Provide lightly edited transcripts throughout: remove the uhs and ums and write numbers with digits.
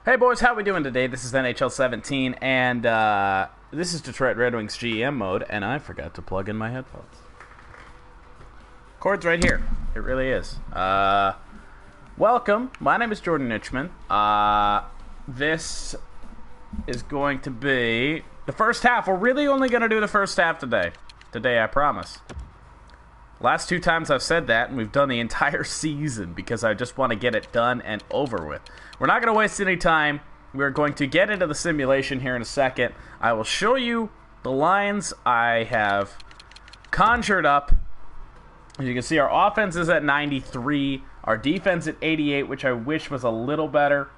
Hey boys, how we doing today? This is NHL 17, and this is Detroit Red Wings GM mode, and I forgot to plug in my headphones. Cord's right here. It really is. Welcome. My name is Jordan Nichman. This is going to be the first half. We're really only going to do the first half today. Today, I promise. Last two times I've said that, and we've done the entire season because I just want to get it done and over with. We're not going to waste any time. We're going to get into the simulation here in a second. I will show you the lines I have conjured up. As you can see, our offense is at 93, our defense at 88, which I wish was a little better,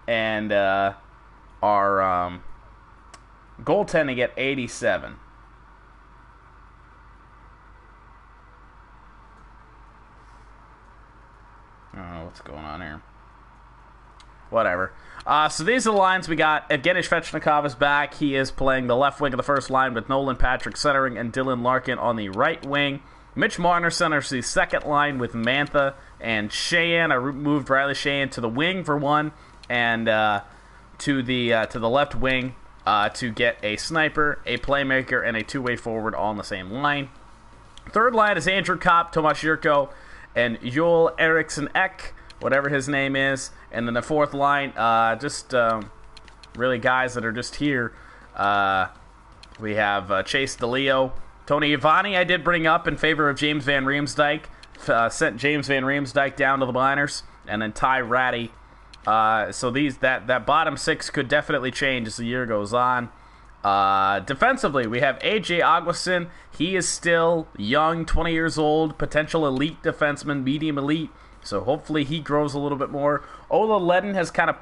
and our goaltending at 87. I don't know what's going on here. Whatever. So these are the lines we got. Evgeny Svechnikov is back. He is playing the left wing of the first line with Nolan Patrick centering and Dylan Larkin on the right wing. Mitch Marner centers the second line with Mantha and Sheahan. I moved Riley Sheahan to the wing for one, and to the left wing to get a sniper, a playmaker, and a two-way forward all on the same line. Third line is Andrew Kopp, Tomas Jurko, and Joel Eriksson Ek, whatever his name is. And then the fourth line, really guys that are just here. We have Chase DeLeo. Tony Ivani I did bring up in favor of James Van Riemsdyk. Sent James Van Riemsdyk down to the minors. And then Ty Ratty. So that bottom six could definitely change as the year goes on. Defensively, we have AJ Aguasin. He is still young, 20 years old, potential elite defenseman, medium elite. So hopefully he grows a little bit more. Ola Ledin has kind of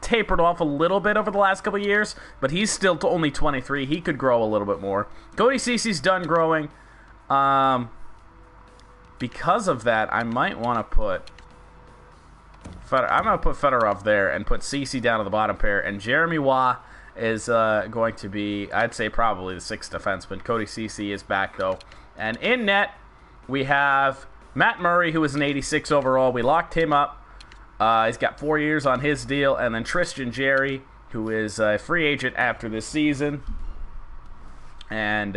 tapered off a little bit over the last couple of years, but he's still only 23. He could grow a little bit more. Cody Cece's done growing. Because of that, I might want to put I'm going to put Fedorov there and put Cece down to the bottom pair, and Jeremy Waugh is going to be, I'd say, probably the sixth defenseman. Cody Cece is back, though. And in net, we have Matt Murray, who is an 86 overall. We locked him up. He's got 4 years on his deal. And then Tristan Jarry, who is a free agent after this season. And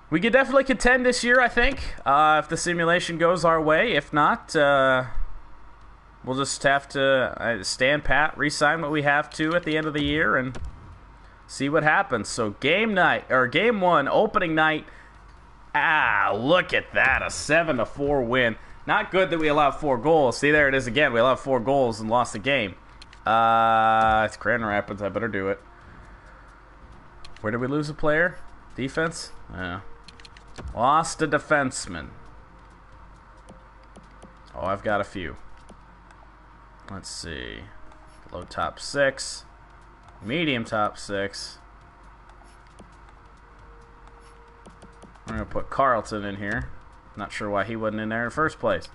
we could definitely contend this year, I think, if the simulation goes our way. If not, we'll just have to stand pat, re-sign what we have to at the end of the year, and see what happens. So game one, opening night. Look at that, a 7-4 win. Not good that we allowed 4 goals. See, there it is again. We allowed 4 goals and lost the game. It's Grand Rapids. I better do it. Where did we lose a player? Defense? Yeah. Lost a defenseman. Oh, I've got a few. Let's see. Low top 6. Medium top 6. I'm going to put Carlton in here. Not sure why he wasn't in there in the first place.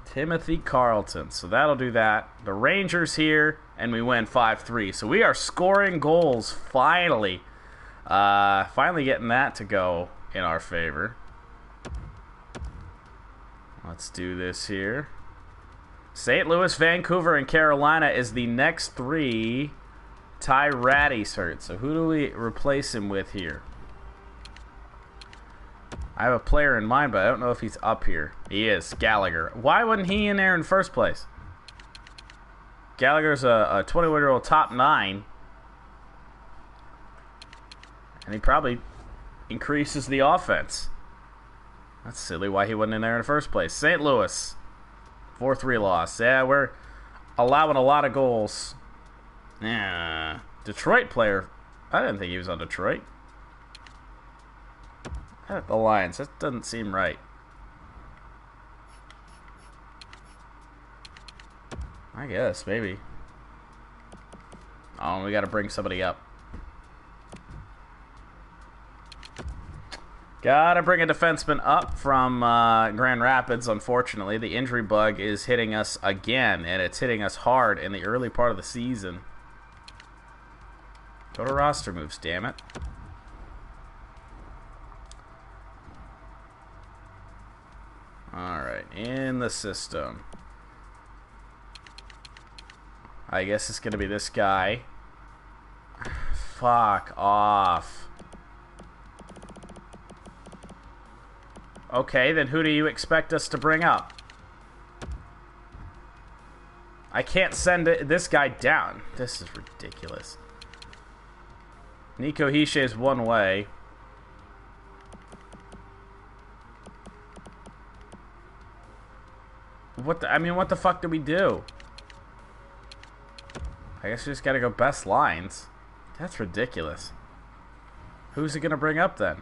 Timothy Carlton. So that'll do that. The Rangers here, and we win 5-3. So we are scoring goals finally. Finally getting that to go in our favor. Let's do this here. St. Louis, Vancouver, and Carolina is the next 3. Ty Ratty's hurt. So who do we replace him with here? I have a player in mind, but I don't know if he's up here. He is. Gallagher. Why wasn't he in there in the first place? Gallagher's a 21-year-old top 9. And he probably increases the offense. That's silly why he wasn't in there in the first place. St. Louis. 4-3 loss. Yeah, we're allowing a lot of goals. Yeah. Detroit player. I didn't think he was on Detroit. The Lions. That doesn't seem right. I guess, maybe. Oh, we got to bring somebody up. Gotta bring a defenseman up from Grand Rapids, unfortunately. The injury bug is hitting us again, and it's hitting us hard in the early part of the season. Go to roster moves, damn it. Alright, in the system. I guess it's going to be this guy. Fuck off. Okay, then who do you expect us to bring up? I can't send this guy down. This is ridiculous. Nico Hischier is one way. What the fuck do we do? I guess we just gotta go best lines. That's ridiculous. Who's it gonna bring up then?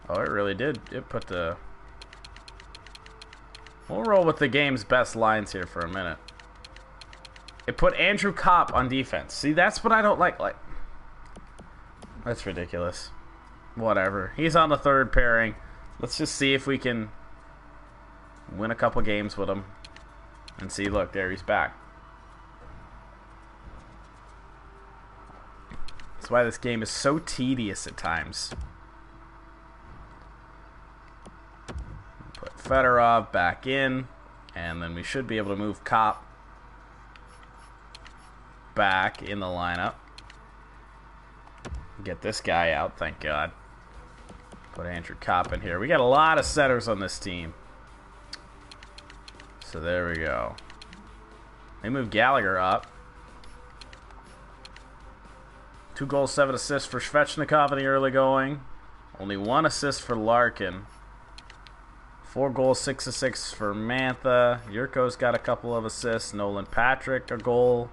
Oh, it really did. It put the... We'll roll with the game's best lines here for a minute. It put Andrew Kopp on defense. See, that's what I don't like. That's ridiculous. Whatever. He's on the third pairing. Let's just see if we can win a couple games with him. And see, look, there he's back. That's why this game is so tedious at times. Put Fedorov back in. And then we should be able to move Kopp back in the lineup. Get this guy out, thank God. Put Andrew Kopp in here. We got a lot of setters on this team. So there we go. They move Gallagher up. 2 goals, 7 assists for Svechnikov in the early going. Only 1 assist for Larkin. 4 goals, 6 assists for Mantha. Yurko's got a couple of assists. Nolan Patrick, a goal.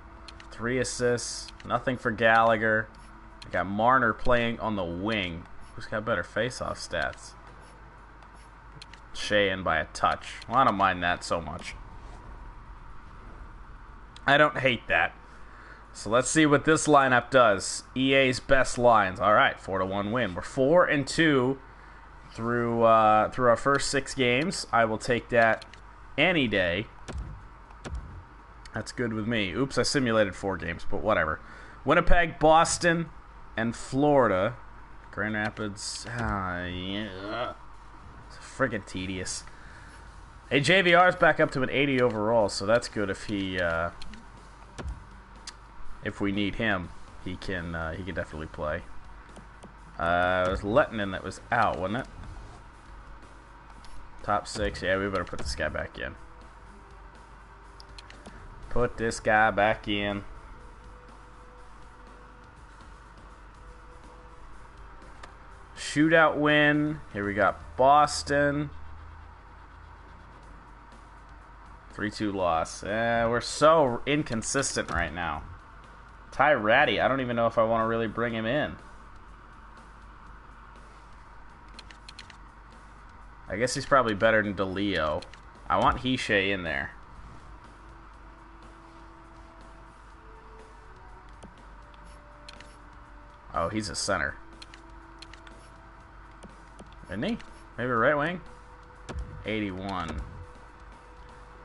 3 assists. Nothing for Gallagher. I got Marner playing on the wing. Who's got better face-off stats? Sheehan by a touch. Well, I don't mind that so much. I don't hate that. So let's see what this lineup does. EA's best lines. All right, 4-1 win. We're 4-2 through our first 6 games. I will take that any day. That's good with me. Oops, I simulated 4 games, but whatever. Winnipeg, Boston, and Florida. Grand Rapids. Yeah. It's friggin' tedious. Hey, JVR's back up to an 80 overall, so that's good. If he, if we need him, he can definitely play. It was Lettinen that was out, wasn't it? Top 6. Yeah, we better put this guy back in. Put this guy back in. Shootout win. Here we got Boston. 3-2 loss. We're so inconsistent right now. Ty Ratty, I don't even know if I want to really bring him in. I guess he's probably better than DeLeo. I want Hischier in there. Oh, he's a center. Isn't he? Maybe right wing? 81.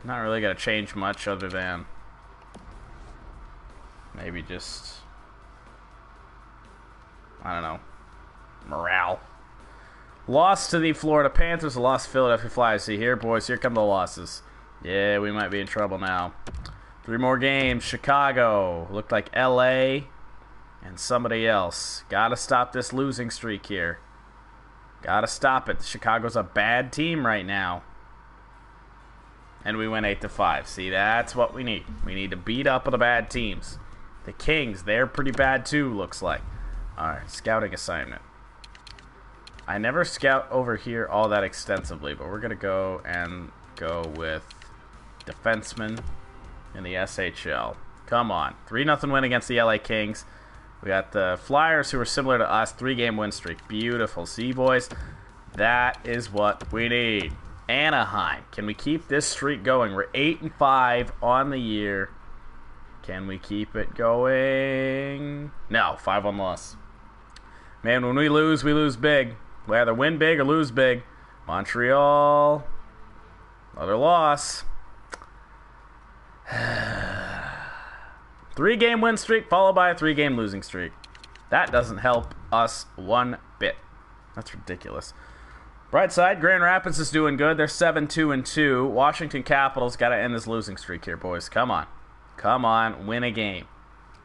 Not really going to change much other than maybe just, I don't know, morale. Lost to the Florida Panthers, lost to Philadelphia Flyers. See here, boys, here come the losses. Yeah, we might be in trouble now. 3 more games. Chicago. Looked like LA and somebody else. Gotta stop this losing streak here. Gotta stop it. Chicago's a bad team right now. And we went 8-5. See, that's what we need. We need to beat up on the bad teams. The Kings, they're pretty bad too, looks like. Alright, scouting assignment. I never scout over here all that extensively, but we're going to go with defensemen in the SHL. Come on. 3-0 win against the LA Kings. We got the Flyers, who are similar to us. 3-game win streak. Beautiful. See, boys? That is what we need. Anaheim. Can we keep this streak going? We're 8-5 on the year. Can we keep it going? No. 5-1 loss. Man, when we lose big. We either win big or lose big. Montreal. Another loss. 3-game win streak followed by a 3-game losing streak. That doesn't help us one bit. That's ridiculous. Bright side, Grand Rapids is doing good. They're 7-2-2. Washington Capitals got to end this losing streak here, boys. Come on. Come on. Win a game.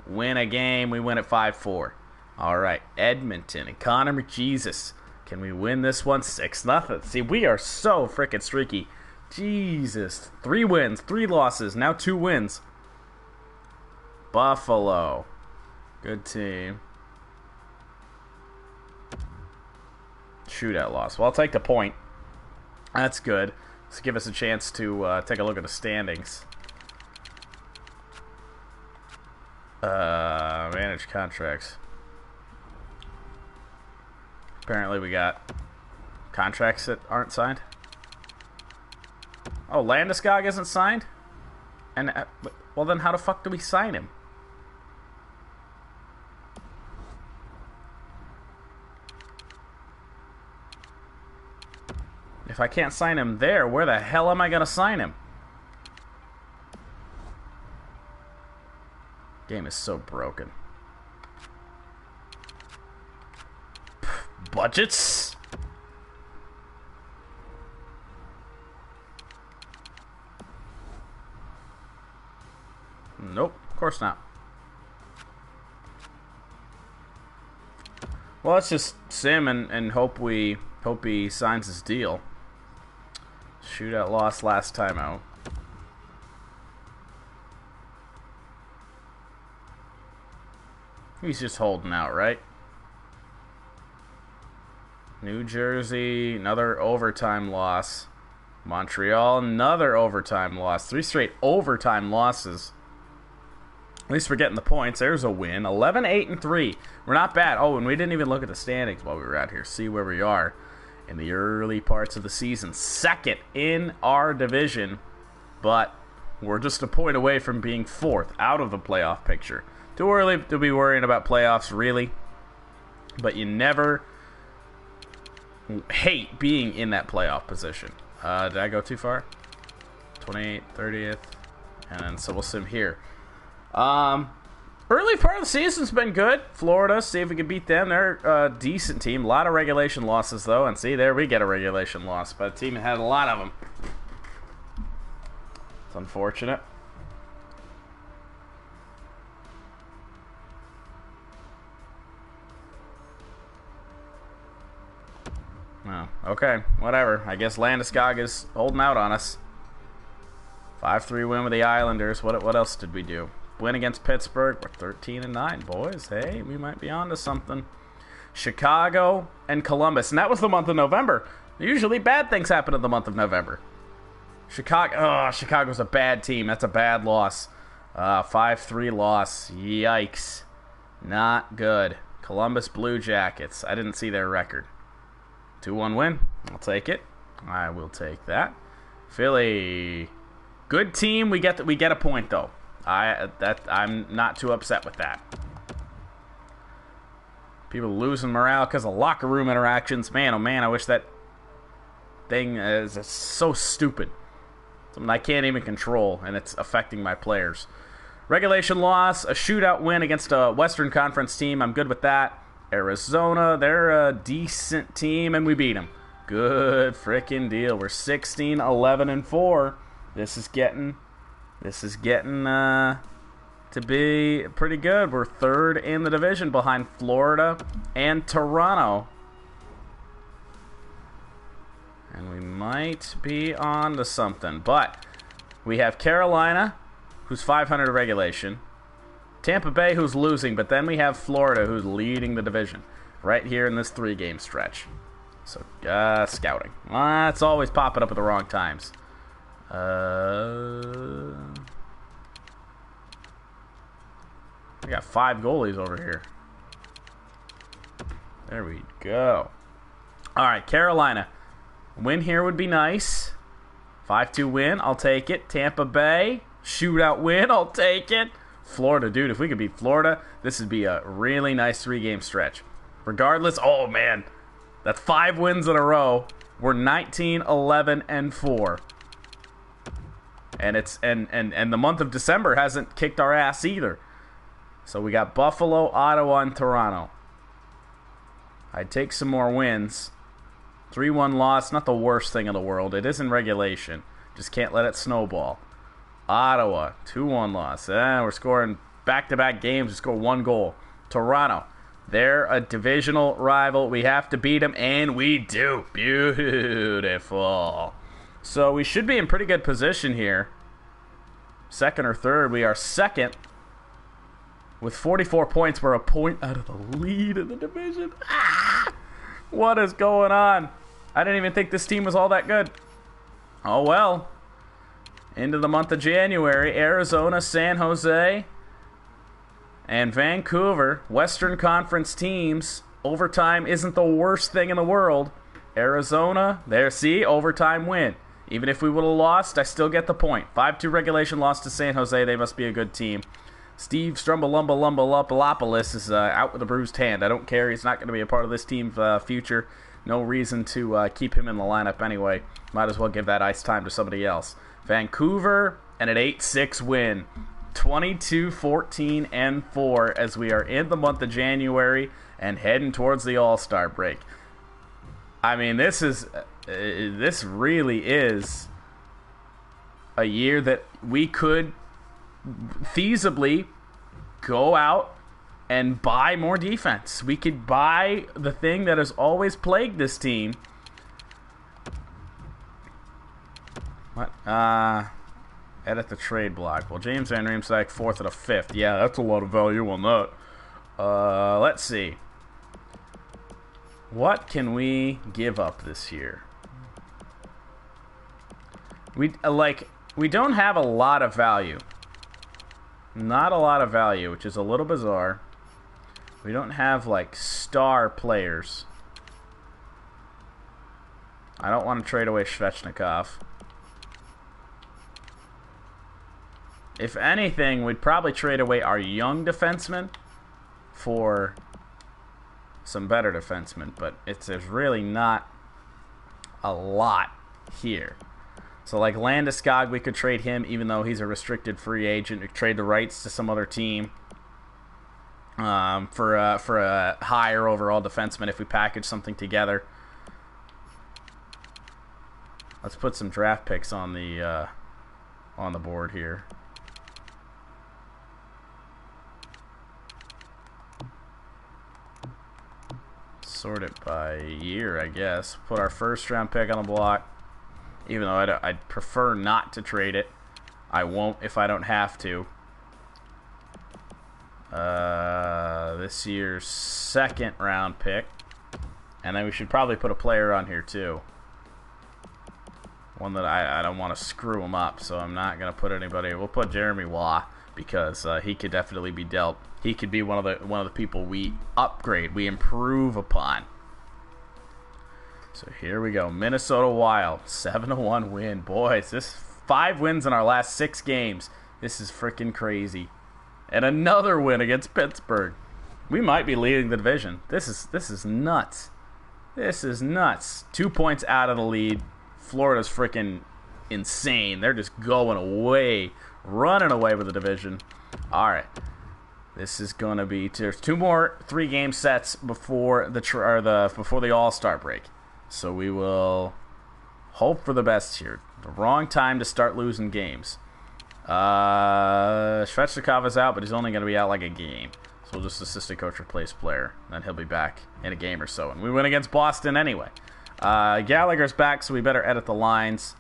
Win a game. We win at 5-4. All right. Edmonton and Connor McJesus. Can we win this one? 6-0. See, we are so freaking streaky. Jesus. 3 wins, 3 losses, now 2 wins. Buffalo. Good team. Shootout loss. Well, I'll take the point. That's good. Let's give us a chance to take a look at the standings. Manage contracts. Apparently we got contracts that aren't signed. Oh, Landeskog isn't signed? And well, then how the fuck do we sign him? If I can't sign him there, where the hell am I going to sign him? Game is so broken. Budgets? Nope, of course not. Well, let's just sim and hope he signs his deal. Shootout loss last time out. He's just holding out, right? New Jersey, another overtime loss. Montreal, another overtime loss. 3 straight overtime losses. At least we're getting the points. There's a win. 11-8-3. We're not bad. Oh, and we didn't even look at the standings while we were out here. See where we are in the early parts of the season. Second in our division, but we're just a point away from being 4th out of the playoff picture. Too early to be worrying about playoffs, really. But you never hate being in that playoff position. Did I go too far? 28th, 30th. And then so we'll sim here. Early part of the season's been good. Florida, see if we can beat them. They're a decent team. A lot of regulation losses, though. And see, there we get a regulation loss. But the team had a lot of them. It's unfortunate. Oh, okay, whatever. I guess Landeskog is holding out on us. 5-3 win with the Islanders. What else did we do? Win against Pittsburgh. We're 13-9, boys. Hey, we might be on to something. Chicago and Columbus. And that was the month of November. Usually bad things happen in the month of November. Chicago's a bad team. That's a bad loss. 5-3 loss. Yikes. Not good. Columbus Blue Jackets. I didn't see their record. 2-1 win. I'll take it. I will take that. Philly. Good team. We get a point, though. I'm not too upset with that. People losing morale because of locker room interactions. Man, oh man, I wish that thing is so stupid. Something I can't even control, and it's affecting my players. Regulation loss, a shootout win against a Western Conference team. I'm good with that. Arizona, they're a decent team, and we beat them. Good freaking deal. We're 16-11-4. This is getting to be pretty good. We're 3rd in the division behind Florida and Toronto. And we might be on to something. But we have Carolina, who's 500 regulation. Tampa Bay, who's losing. But then we have Florida, who's leading the division. Right here in this 3-game stretch. So, scouting. It's always popping up at the wrong times. We got 5 goalies over here. There we go. Alright, Carolina. Win here would be nice. 5-2 win, I'll take it. Tampa Bay, shootout win, I'll take it. Florida, dude, if we could beat Florida, this would be a really nice 3-game stretch. Regardless, oh man, that's 5 wins in a row. We're 19-11-4. And it's and the month of December hasn't kicked our ass either. So we got Buffalo, Ottawa, and Toronto. I'd take some more wins. 3-1 loss, not the worst thing in the world. It is in regulation. Just can't let it snowball. Ottawa, 2-1 loss. We're scoring back-to-back games. We score 1 goal. Toronto, they're a divisional rival. We have to beat them, and we do. Beautiful. So we should be in pretty good position here. Second or third. We are second with 44 points. We're a point out of the lead in the division. What is going on? I didn't even think this team was all that good. Oh, well. Into the month of January, Arizona, San Jose, and Vancouver, Western Conference teams. Overtime isn't the worst thing in the world. Arizona, there, see, overtime win. Even if we would have lost, I still get the point. 5-2 regulation loss to San Jose. They must be a good team. Steve Strumbalumbalumbalopoulos is out with a bruised hand. I don't care. He's not going to be a part of this team's future. No reason to keep him in the lineup anyway. Might as well give that ice time to somebody else. Vancouver, and an 8-6 win. 22-14-4 as we are in the month of January and heading towards the All-Star break. I mean, this really is a year that we could feasibly go out and buy more defense. We could buy the thing that has always plagued this team. What? Edit the trade block. Well, James Van Riemsdyk, 4th and a 5th. Yeah, that's a lot of value on that. Let's see. What can we give up this year? We don't have a lot of value. Not a lot of value, which is a little bizarre. We don't have, like, star players. I don't want to trade away Svechnikov. If anything, we'd probably trade away our young defenseman for some better defensemen, but there's really not a lot here. So, like, Landeskog, we could trade him, even though he's a restricted free agent. We could trade the rights to some other team for a higher overall defenseman if we package something together. Let's put some draft picks on the board here. Sort it by year, I guess. Put our first round pick on the block. Even though I'd prefer not to trade it. I won't if I don't have to. This year's second round pick. And then we should probably put a player on here too. One that I don't want to screw him up, so I'm not going to put anybody. We'll put Jeremy Waugh because he could definitely be dealt. He could be one of the people we upgrade, we improve upon. So here we go. Minnesota Wild, 7-1 win. Boys, this 5 wins in our last 6 games. This is freaking crazy. And another win against Pittsburgh. We might be leading the division. This is nuts. This is nuts. 2 points out of the lead. Florida's freaking insane. They're just going away, running away with the division. All right. This is going to be there's 2 more 3-game sets before the All-Star break. So we will hope for the best here. The wrong time to start losing games. Svechnikov is out, but he's only going to be out like a game. So we'll just assistant coach replace player. Then he'll be back in a game or so. And we win against Boston anyway. Gallagher's back, so we better edit the lines.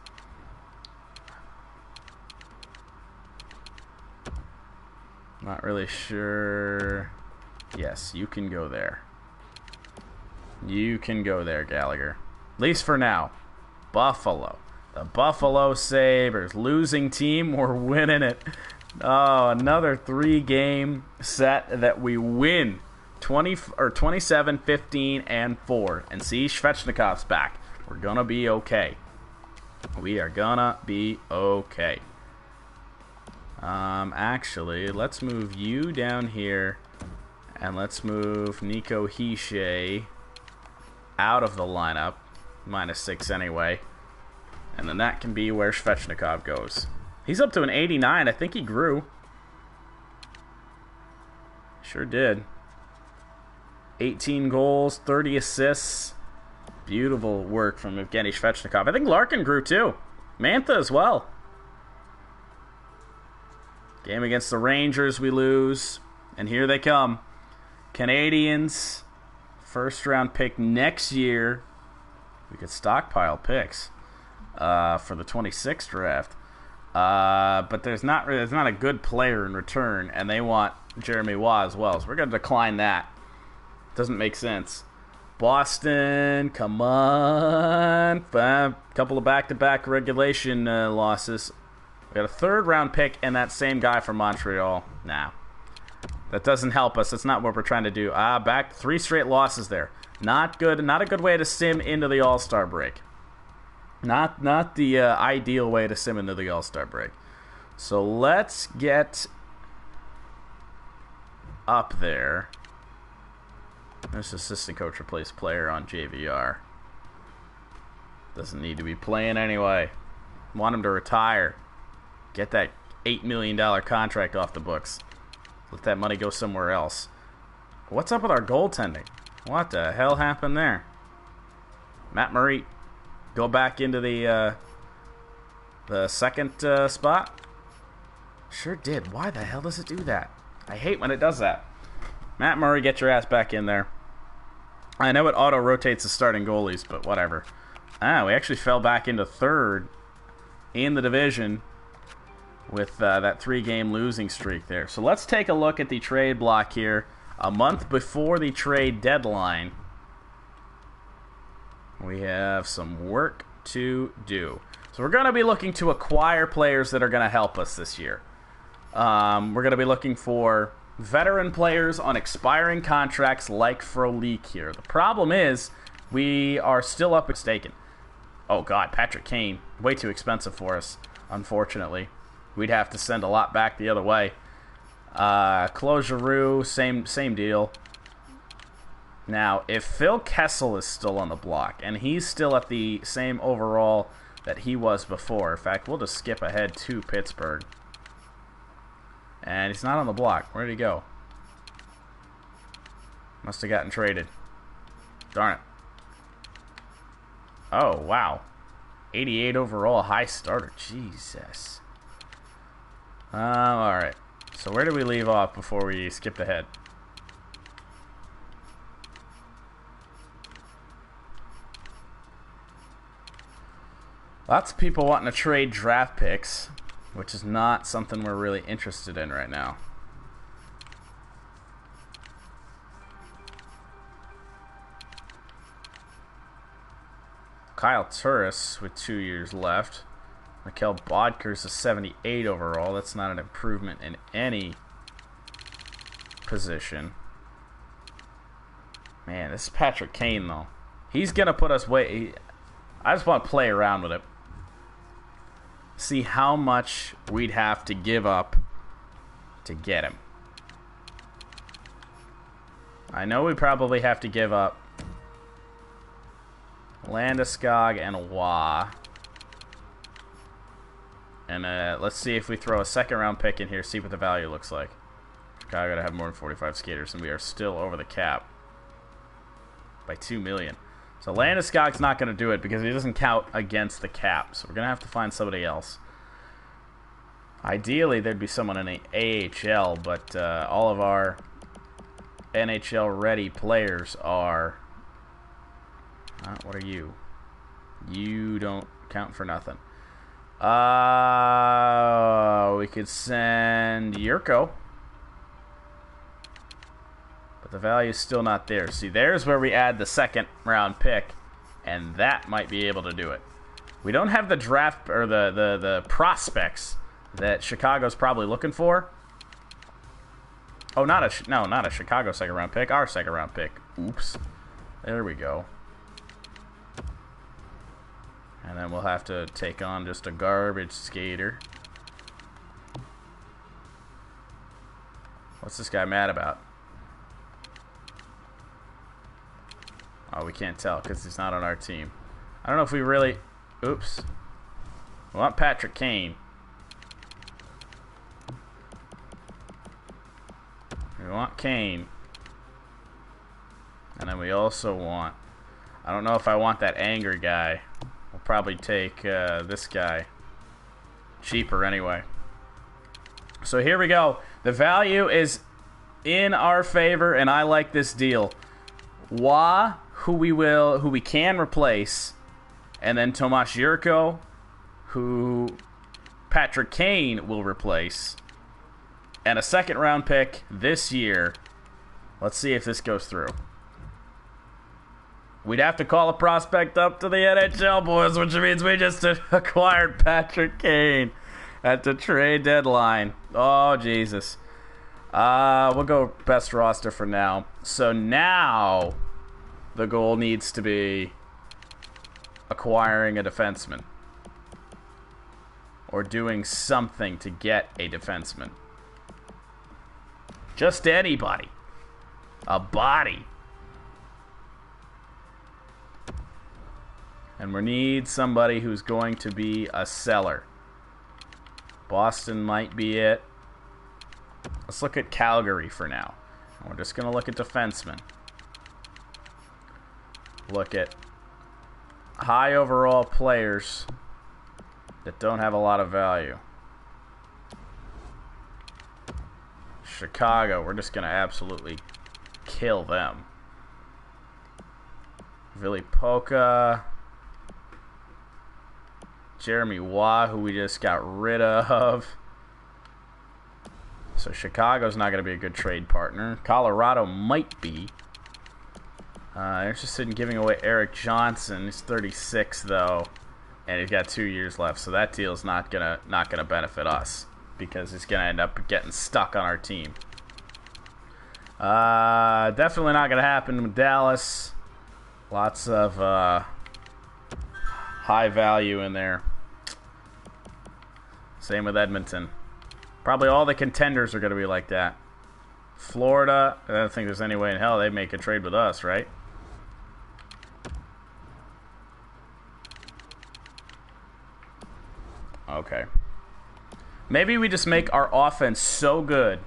Not really sure. Yes, you can go there. You can go there, Gallagher. At least for now. Buffalo. The Buffalo Sabres. Losing team. We're winning it. Oh, another 3-game set that we win. 27, 15, and 4. And see, Svechnikov's back. We're going to be okay. We are going to be okay. Actually, let's move you down here. And let's move Nico Hischier out of the lineup. -6 anyway. And then that can be where Svechnikov goes. He's up to an 89. I think he grew. Sure did. 18 goals, 30 assists. Beautiful work from Evgeny Svechnikov. I think Larkin grew too. Mantha as well. Game against the Rangers, we lose. And here they come. Canadians, first round pick next year. We could stockpile picks for the 26th draft. But there's not a good player in return, and they want Jeremy Waugh as well. So we're going to decline that. Doesn't make sense. Boston, come on. A couple of back-to-back regulation losses. We got a third-round pick and that same guy from Montreal. Nah. That doesn't help us. That's not what we're trying to do. Back 3 straight losses there. Not good. Not a good way to sim into the All-Star break. Not the ideal way to sim into the All-Star break. So let's get up there. There's assistant coach replace player on JVR. Doesn't need to be playing anyway. Want him to retire. Get that $8 million contract off the books. Let that money go somewhere else. What's up with our goaltending? What the hell happened there? Matt Murray, go back into the second spot? Sure did. Why the hell does it do that? I hate when it does that. Matt Murray, get your ass back in there. I know it auto-rotates the starting goalies, but whatever. We actually fell back into third in the division with that 3-game losing streak there. So let's take a look at the trade block here. A month before the trade deadline, we have some work to do. So we're going to be looking to acquire players that are going to help us this year. We're going to be looking for veteran players on expiring contracts like Frolik here. The problem is we are still up mistaken. Oh, God, Patrick Kane. Way too expensive for us, unfortunately. We'd have to send a lot back the other way. Claude Giroux, same deal. Now, if Phil Kessel is still on the block, and he's still at the same overall that he was before. In fact, we'll just skip ahead to Pittsburgh. And he's not on the block. Where did he go? Must have gotten traded. Darn it. Oh, wow. 88 overall, high starter. Jesus. Alright. So where did we leave off before we skipped ahead? Lots of people wanting to trade draft picks, which is not something we're really interested in right now. Kyle Turris with 2 years left. Mikhail Bodker's a 78 overall. That's not an improvement in any position. Man, this is Patrick Kane, though. He's going to put us way... I just want to play around with it. See how much we'd have to give up to get him. I know we probably have to give up Landeskog and Waugh. And let's see if we throw a second-round pick in here, see what the value looks like. Chicago to have more than 45 skaters, and we are still over the cap by $2 million. So Landeskog's not going to do it because he doesn't count against the cap. So we're going to have to find somebody else. Ideally, there'd be someone in the AHL, but all of our NHL-ready players are... what are you? You don't count for nothing. We could send Yurko. But the value's still not there. See, there's where we add the second round pick, and that might be able to do it. We don't have the draft or the prospects that Chicago's probably looking for. Oh, not a Chicago second round pick. Our second round pick. Oops. There we go. And then we'll have to take on just a garbage skater. What's this guy mad about? Oh, we can't tell because he's not on our team. I don't know if we really... Oops. We want Patrick Kane. We want Kane. And then we also want... I don't know if I want that angry guy. We'll probably take this guy. Cheaper anyway. So here we go. The value is in our favor, and I like this deal. Wah, who we can replace, and then Tomas Jurko, who Patrick Kane will replace, and a second round pick this year. Let's see if this goes through. We'd have to call a prospect up to the NHL, boys, which means we just acquired Patrick Kane at the trade deadline. Oh, Jesus. We'll go best roster for now. So now the goal needs to be acquiring a defenseman. Or doing something to get a defenseman. Just anybody. A body. And we need somebody who's going to be a seller. Boston might be it. Let's look at Calgary for now. We're just going to look at defensemen. Look at high overall players that don't have a lot of value. Chicago, we're just going to absolutely kill them. Vili Polka. Jeremy Waugh, who we just got rid of. So Chicago's not going to be a good trade partner. Colorado might be. They're interested in giving away Eric Johnson. He's 36 though, and he's got 2 years left. So that deal's not gonna benefit us because he's gonna end up getting stuck on our team. Definitely not gonna happen with Dallas. Lots of high value in there. Same with Edmonton. Probably all the contenders are going to be like that. Florida, I don't think there's any way in hell they'd make a trade with us, right? Okay. Maybe we just make our offense so good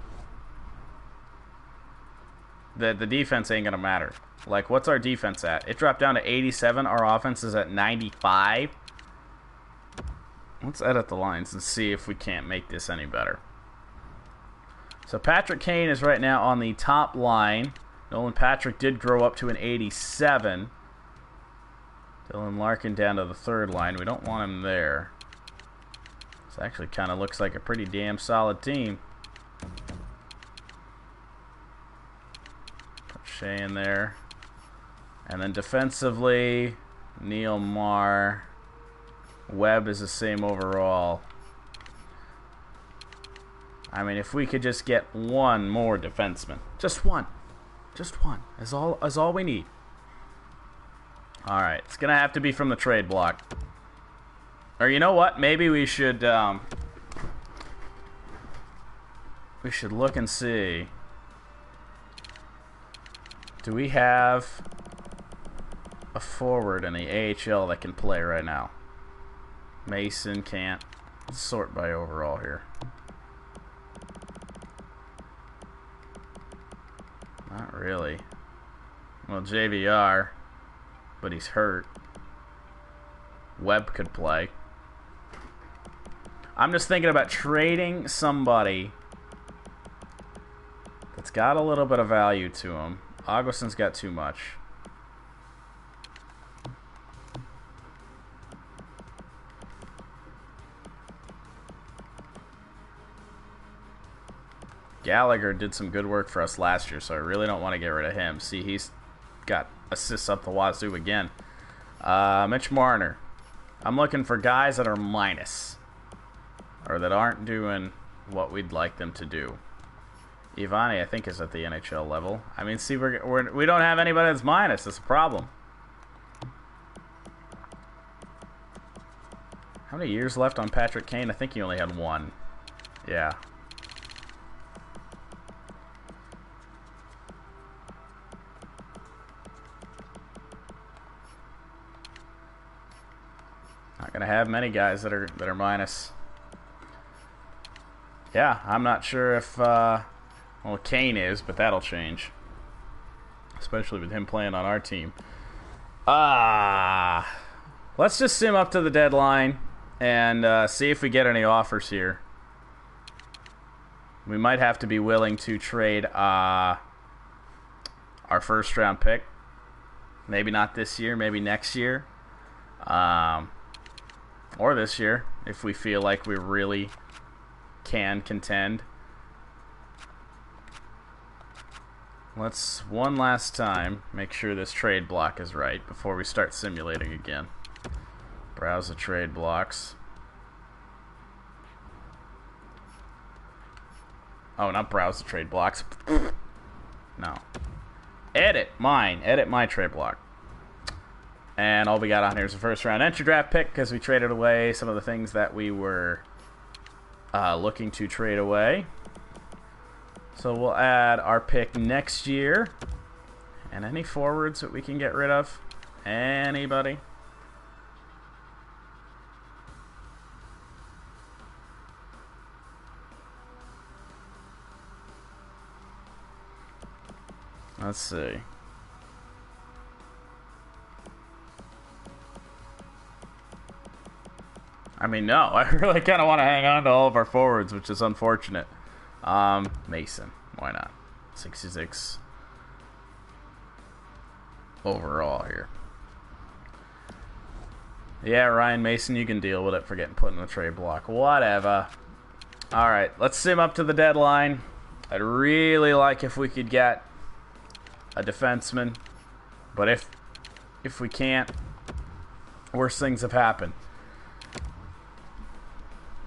that the defense ain't going to matter. Like, what's our defense at? It dropped down to 87. Our offense is at 95. Let's edit the lines and see if we can't make this any better. So Patrick Kane is right now on the top line. Nolan Patrick did grow up to an 87. Dylan Larkin down to the third line. We don't want him there. This actually kind of looks like a pretty damn solid team. Put Shea in there. And then defensively, Neil Marr. Webb is the same overall. I mean, if we could just get one more defenseman. Just one. Just one. Is all we need. Alright, it's going to have to be from the trade block. Or you know what? Maybe we should look and see. Do we have a forward in the AHL that can play right now? Mason can't. Let's sort by overall here. Not really. Well, JVR, but he's hurt. Webb could play. I'm just thinking about trading somebody that's got a little bit of value to him. Augustin's got too much. Gallagher did some good work for us last year, so I really don't want to get rid of him. See, he's got assists up the wazoo again. Mitch Marner. I'm looking for guys that are minus, or that aren't doing what we'd like them to do. Ivani, I think, is at the NHL level. I mean, see, we don't have anybody that's minus. That's a problem. How many years left on Patrick Kane? I think he only had one. Yeah. Not gonna have many guys that are minus. Yeah, I'm not sure if well, Kane is, but that'll change, especially with him playing on our team. Let's just sim up to the deadline and see if we get any offers here. We might have to be willing to trade our first round pick. Maybe not this year, maybe next year. Or this year, if we feel like we really can contend. Let's, one last time, make sure this trade block is right before we start simulating again. Browse the trade blocks. Oh, not browse the trade blocks. No. Edit my trade block. And all we got on here is a first round entry draft pick because we traded away some of the things that we were looking to trade away. So we'll add our pick next year. And any forwards that we can get rid of. Anybody? Let's see. I mean, no. I really kind of want to hang on to all of our forwards, which is unfortunate. Mason. Why not? 66 overall here. Yeah, Ryan Mason, you can deal with it for getting put in the trade block. Whatever. Alright, let's sim up to the deadline. I'd really like if we could get a defenseman. But if we can't, worse things have happened.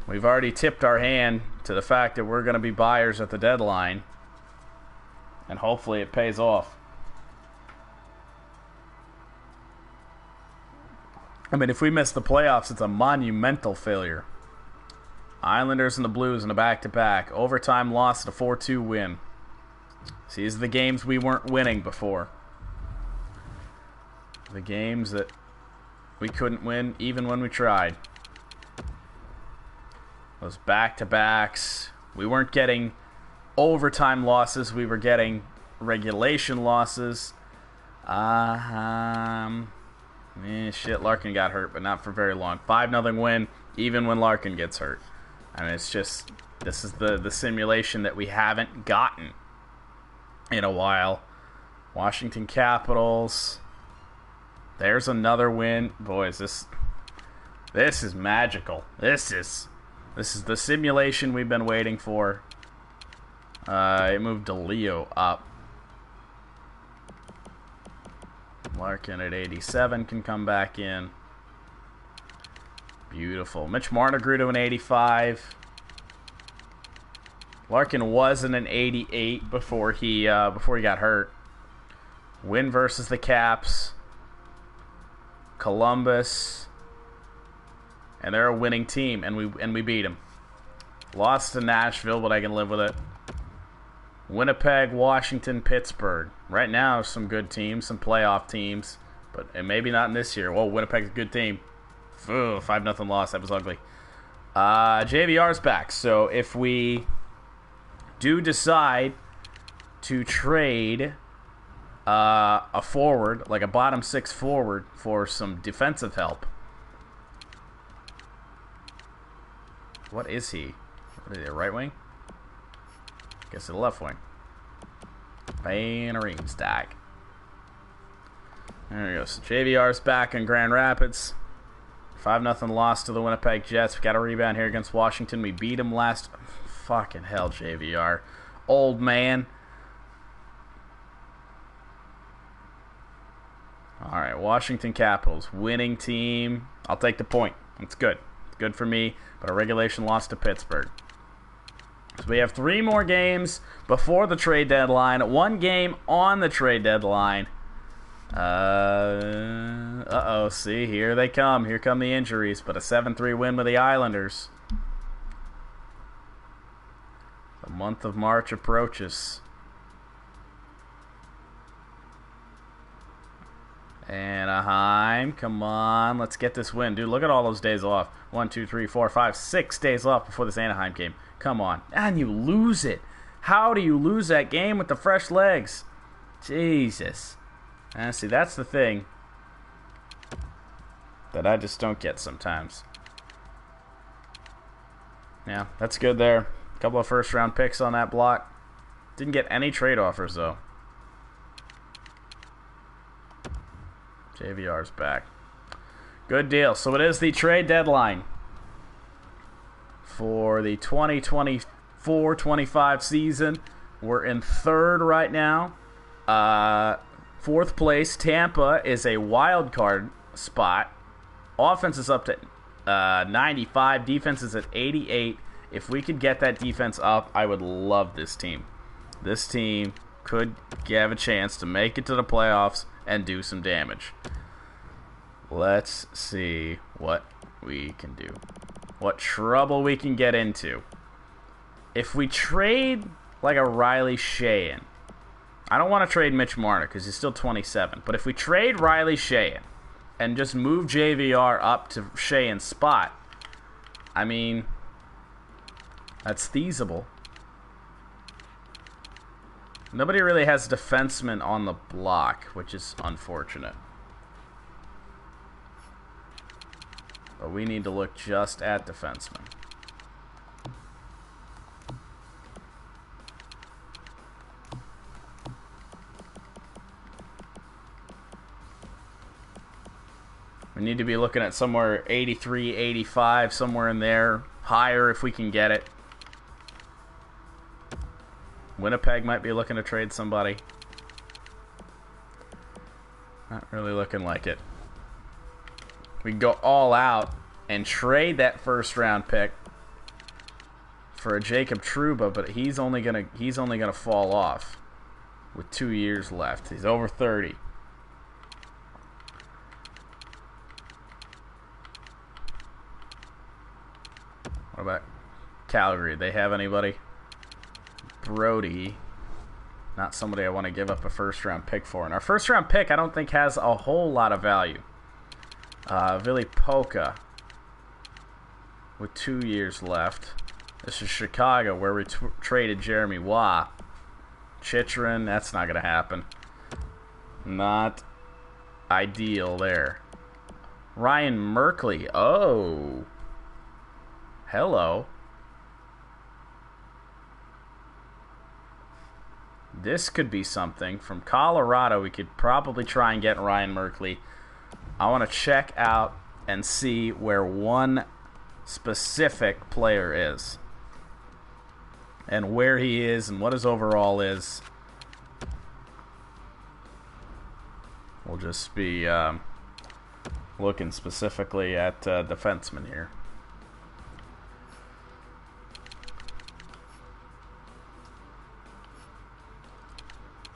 We've already tipped our hand to the fact that we're going to be buyers at the deadline. And hopefully it pays off. I mean, if we miss the playoffs, it's a monumental failure. Islanders and the Blues in a back-to-back. Overtime loss at a 4-2 win. See, these are the games we weren't winning before. The games that we couldn't win even when we tried. Those back-to-backs. We weren't getting overtime losses. We were getting regulation losses. Shit, Larkin got hurt, but not for very long. 5-0 win, even when Larkin gets hurt. I mean, it's just, this is the simulation that we haven't gotten in a while. Washington Capitals. There's another win. Boys, this is magical. This is the simulation we've been waiting for. It moved DeLeo up. Larkin at 87 can come back in. Beautiful. Mitch Marner grew to an 85. Larkin wasn't an 88 before he got hurt. Win versus the Caps. Columbus. And they're a winning team, and we beat them. Lost to Nashville, but I can live with it. Winnipeg, Washington, Pittsburgh. Right now, some good teams, some playoff teams, but maybe not in this year. Whoa, Winnipeg's a good team. 5-0 loss. That was ugly. JVR's back, so if we do decide to trade a forward, like a bottom six forward, for some defensive help. What is he? What is he, a right wing? Guess the left wing. Van stack. There we go. So JVR's back in Grand Rapids. 5-0 loss to the Winnipeg Jets. We got a rebound here against Washington. We beat him last. Fucking hell, JVR. Old man. Alright, Washington Capitals. Winning team. I'll take the point. It's good. It's good for me. But a regulation loss to Pittsburgh. So we have 3 more games before the trade deadline. 1 game on the trade deadline. Uh-oh, see, here they come. Here come the injuries. But a 7-3 win with the Islanders. The month of March approaches. Anaheim, come on. Let's get this win. Dude, look at all those days off. 1, 2, 3, 4, 5, 6 days off before this Anaheim game. Come on. And you lose it. How do you lose that game with the fresh legs? Jesus. See, that's the thing. that I just don't get sometimes. Yeah, that's good there. A couple of first-round picks on that block. Didn't get any trade offers, though. JVR's back. Good deal. So it is the trade deadline for the 2024-25 season. We're in third right now. Fourth place, Tampa, is a wild card spot. Offense is up to 95. Defense is at 88. If we could get that defense up, I would love this team. This team could have a chance to make it to the playoffs and do some damage. Let's see what we can do. What trouble we can get into. If we trade like a Riley Sheehan, I don't want to trade Mitch Marner because he's still 27. But if we trade Riley Sheehan and just move JVR up to Sheehan's spot, I mean, that's feasible. Nobody really has defensemen on the block, which is unfortunate. But we need to look just at defensemen. We need to be looking at somewhere 83, 85, somewhere in there. Higher if we can get it. Winnipeg might be looking to trade somebody. Not really looking like it. We can go all out and trade that first round pick for a Jacob Trouba, but he's only gonna fall off with 2 years left. He's over 30. What about Calgary? They have anybody? Brody. Not somebody I want to give up a first round pick for. And our first round pick I don't think has a whole lot of value. Vili Polka with 2 years left. This is Chicago where we traded Jeremy Waugh. Chychrun, that's not going to happen. Not ideal there. Ryan Merkley. Oh. Hello. This could be something. From Colorado, we could probably try and get Ryan Merkley. I want to check out and see where one specific player is. And where he is and what his overall is. We'll just be looking specifically at defensemen here.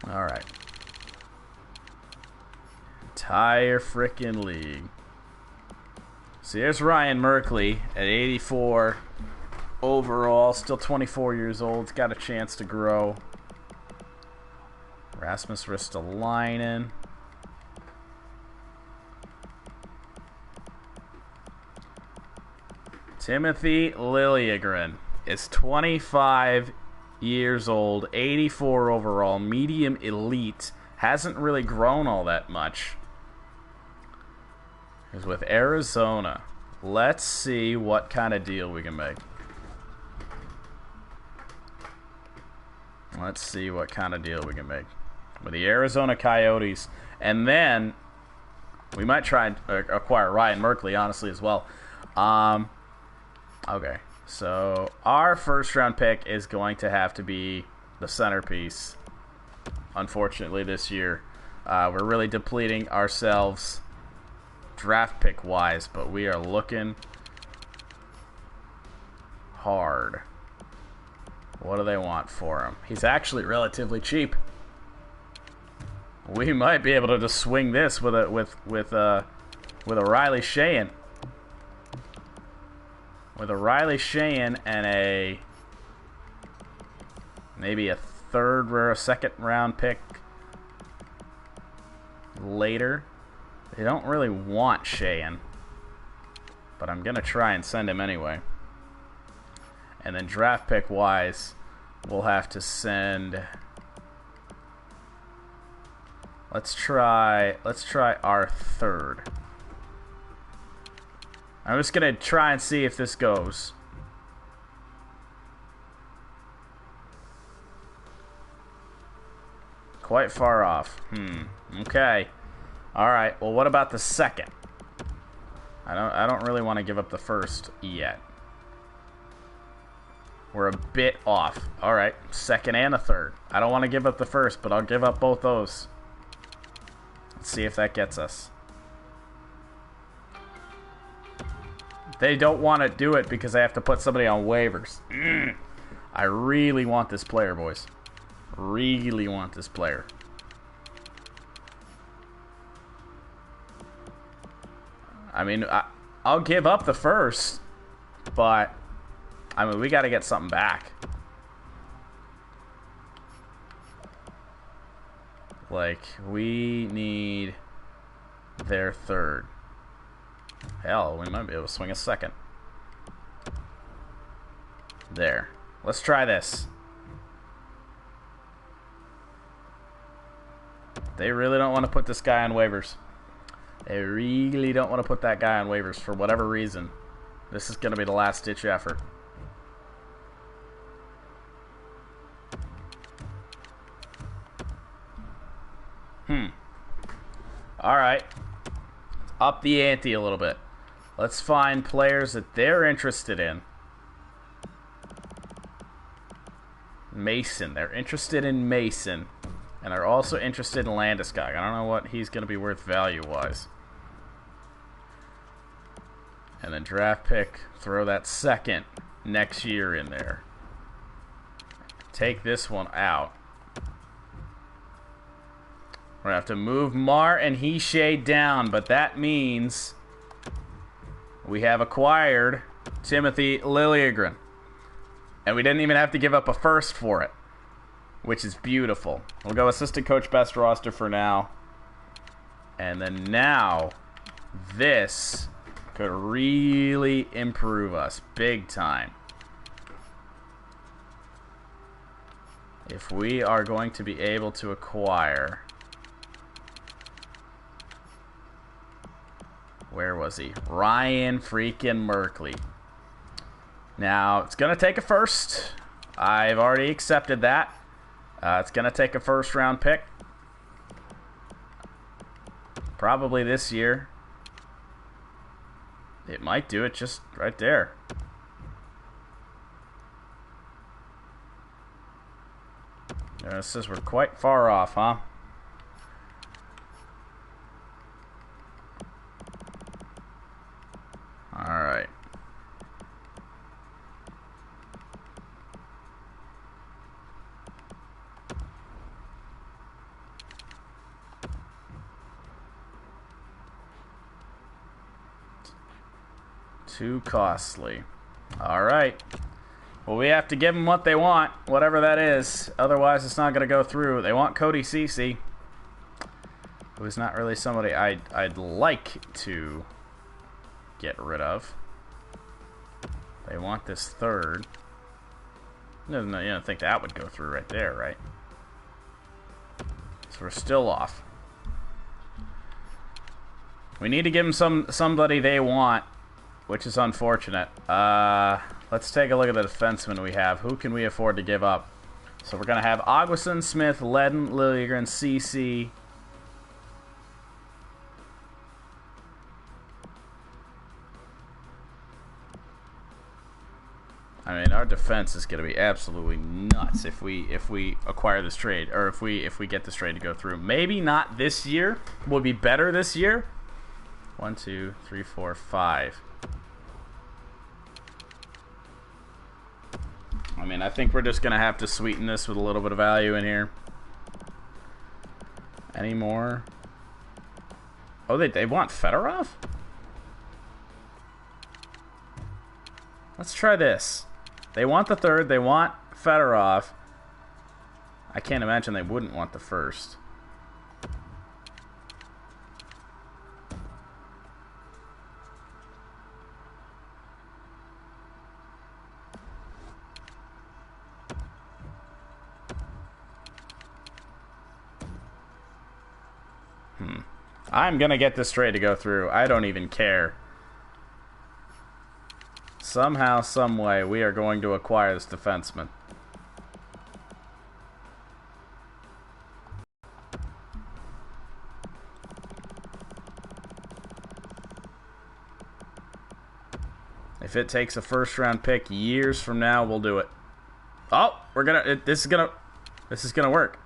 All right. Entire frickin' league. So here's Ryan Merkley at 84 overall, still 24 years old. He's got a chance to grow. Rasmus Ristolainen. Timothy Liljegren is 25 years old, 84 overall, medium elite. Hasn't really grown all that much. He's with Arizona. Let's see what kind of deal we can make. Let's see what kind of deal we can make with the Arizona Coyotes. And then we might try and acquire Ryan Merkley, honestly, as well. Okay. So our first round pick is going to have to be the centerpiece, unfortunately, this year. We're really depleting ourselves draft pick wise, but we are looking hard. What do they want for him? He's actually relatively cheap. We might be able to just swing this with a Riley Sheehan. With a Riley Sheehan and maybe a third or a second round pick later. They don't really want Sheehan, but I'm going to try and send him anyway. And then draft pick wise, we'll have to send. Let's try our third. I'm just going to try and see if this goes. Quite far off. Okay. Alright, well, what about the second? I don't really want to give up the first yet. We're a bit off. Alright, second and a third. I don't want to give up the first, but I'll give up both those. Let's see if that gets us. They don't want to do it because I have to put somebody on waivers. I really want this player, boys. Really want this player. I mean, I'll give up the first, but I mean, we got to get something back. Like, we need their third. Hell, we might be able to swing a second. There. Let's try this. They really don't want to put this guy on waivers. They really don't want to put that guy on waivers for whatever reason. This is going to be the last-ditch effort. Alright. Up the ante a little bit. Let's find players that they're interested in. Mason. They're interested in Mason. And they're also interested in Landeskog. I don't know what he's going to be worth value-wise. And then draft pick. Throw that second next year in there. Take this one out. We're going to have to move Mar and Heshay down, but that means we have acquired Timothy Liljegren. And we didn't even have to give up a first for it, which is beautiful. We'll go assistant coach best roster for now. And then now, this could really improve us big time. If we are going to be able to acquire... Where was he? Ryan freaking Merkley. Now, it's going to take a first. I've already accepted that. It's going to take a first-round pick. Probably this year. It might do it just right there. It says we're quite far off, huh? Alright. Too costly. Alright. Well, we have to give them what they want, whatever that is. Otherwise, it's not going to go through. They want Cody Ceci, who's not really somebody I'd like to get rid of. They want this third. No, you don't think that would go through right there, right? So we're still off. We need to give them somebody they want, which is unfortunate. Let's take a look at the defensemen we have. Who can we afford to give up? So we're going to have Augustin, Smith, Ledden, Liljegren, CC. I mean, our defense is going to be absolutely nuts if we acquire this trade, or if we get this trade to go through. Maybe not this year. Will be better this year. 1, 2, 3, 4, 5. I mean, I think we're just going to have to sweeten this with a little bit of value in here. Any more? Oh, they want Fedorov? Let's try this. They want the third. They want Fedorov. I can't imagine they wouldn't want the first. I'm going to get this trade to go through. I don't even care. Somehow, some way, we are going to acquire this defenseman. If it takes a first-round pick years from now, we'll do it. Oh, we're gonna. This is gonna work. This is gonna work.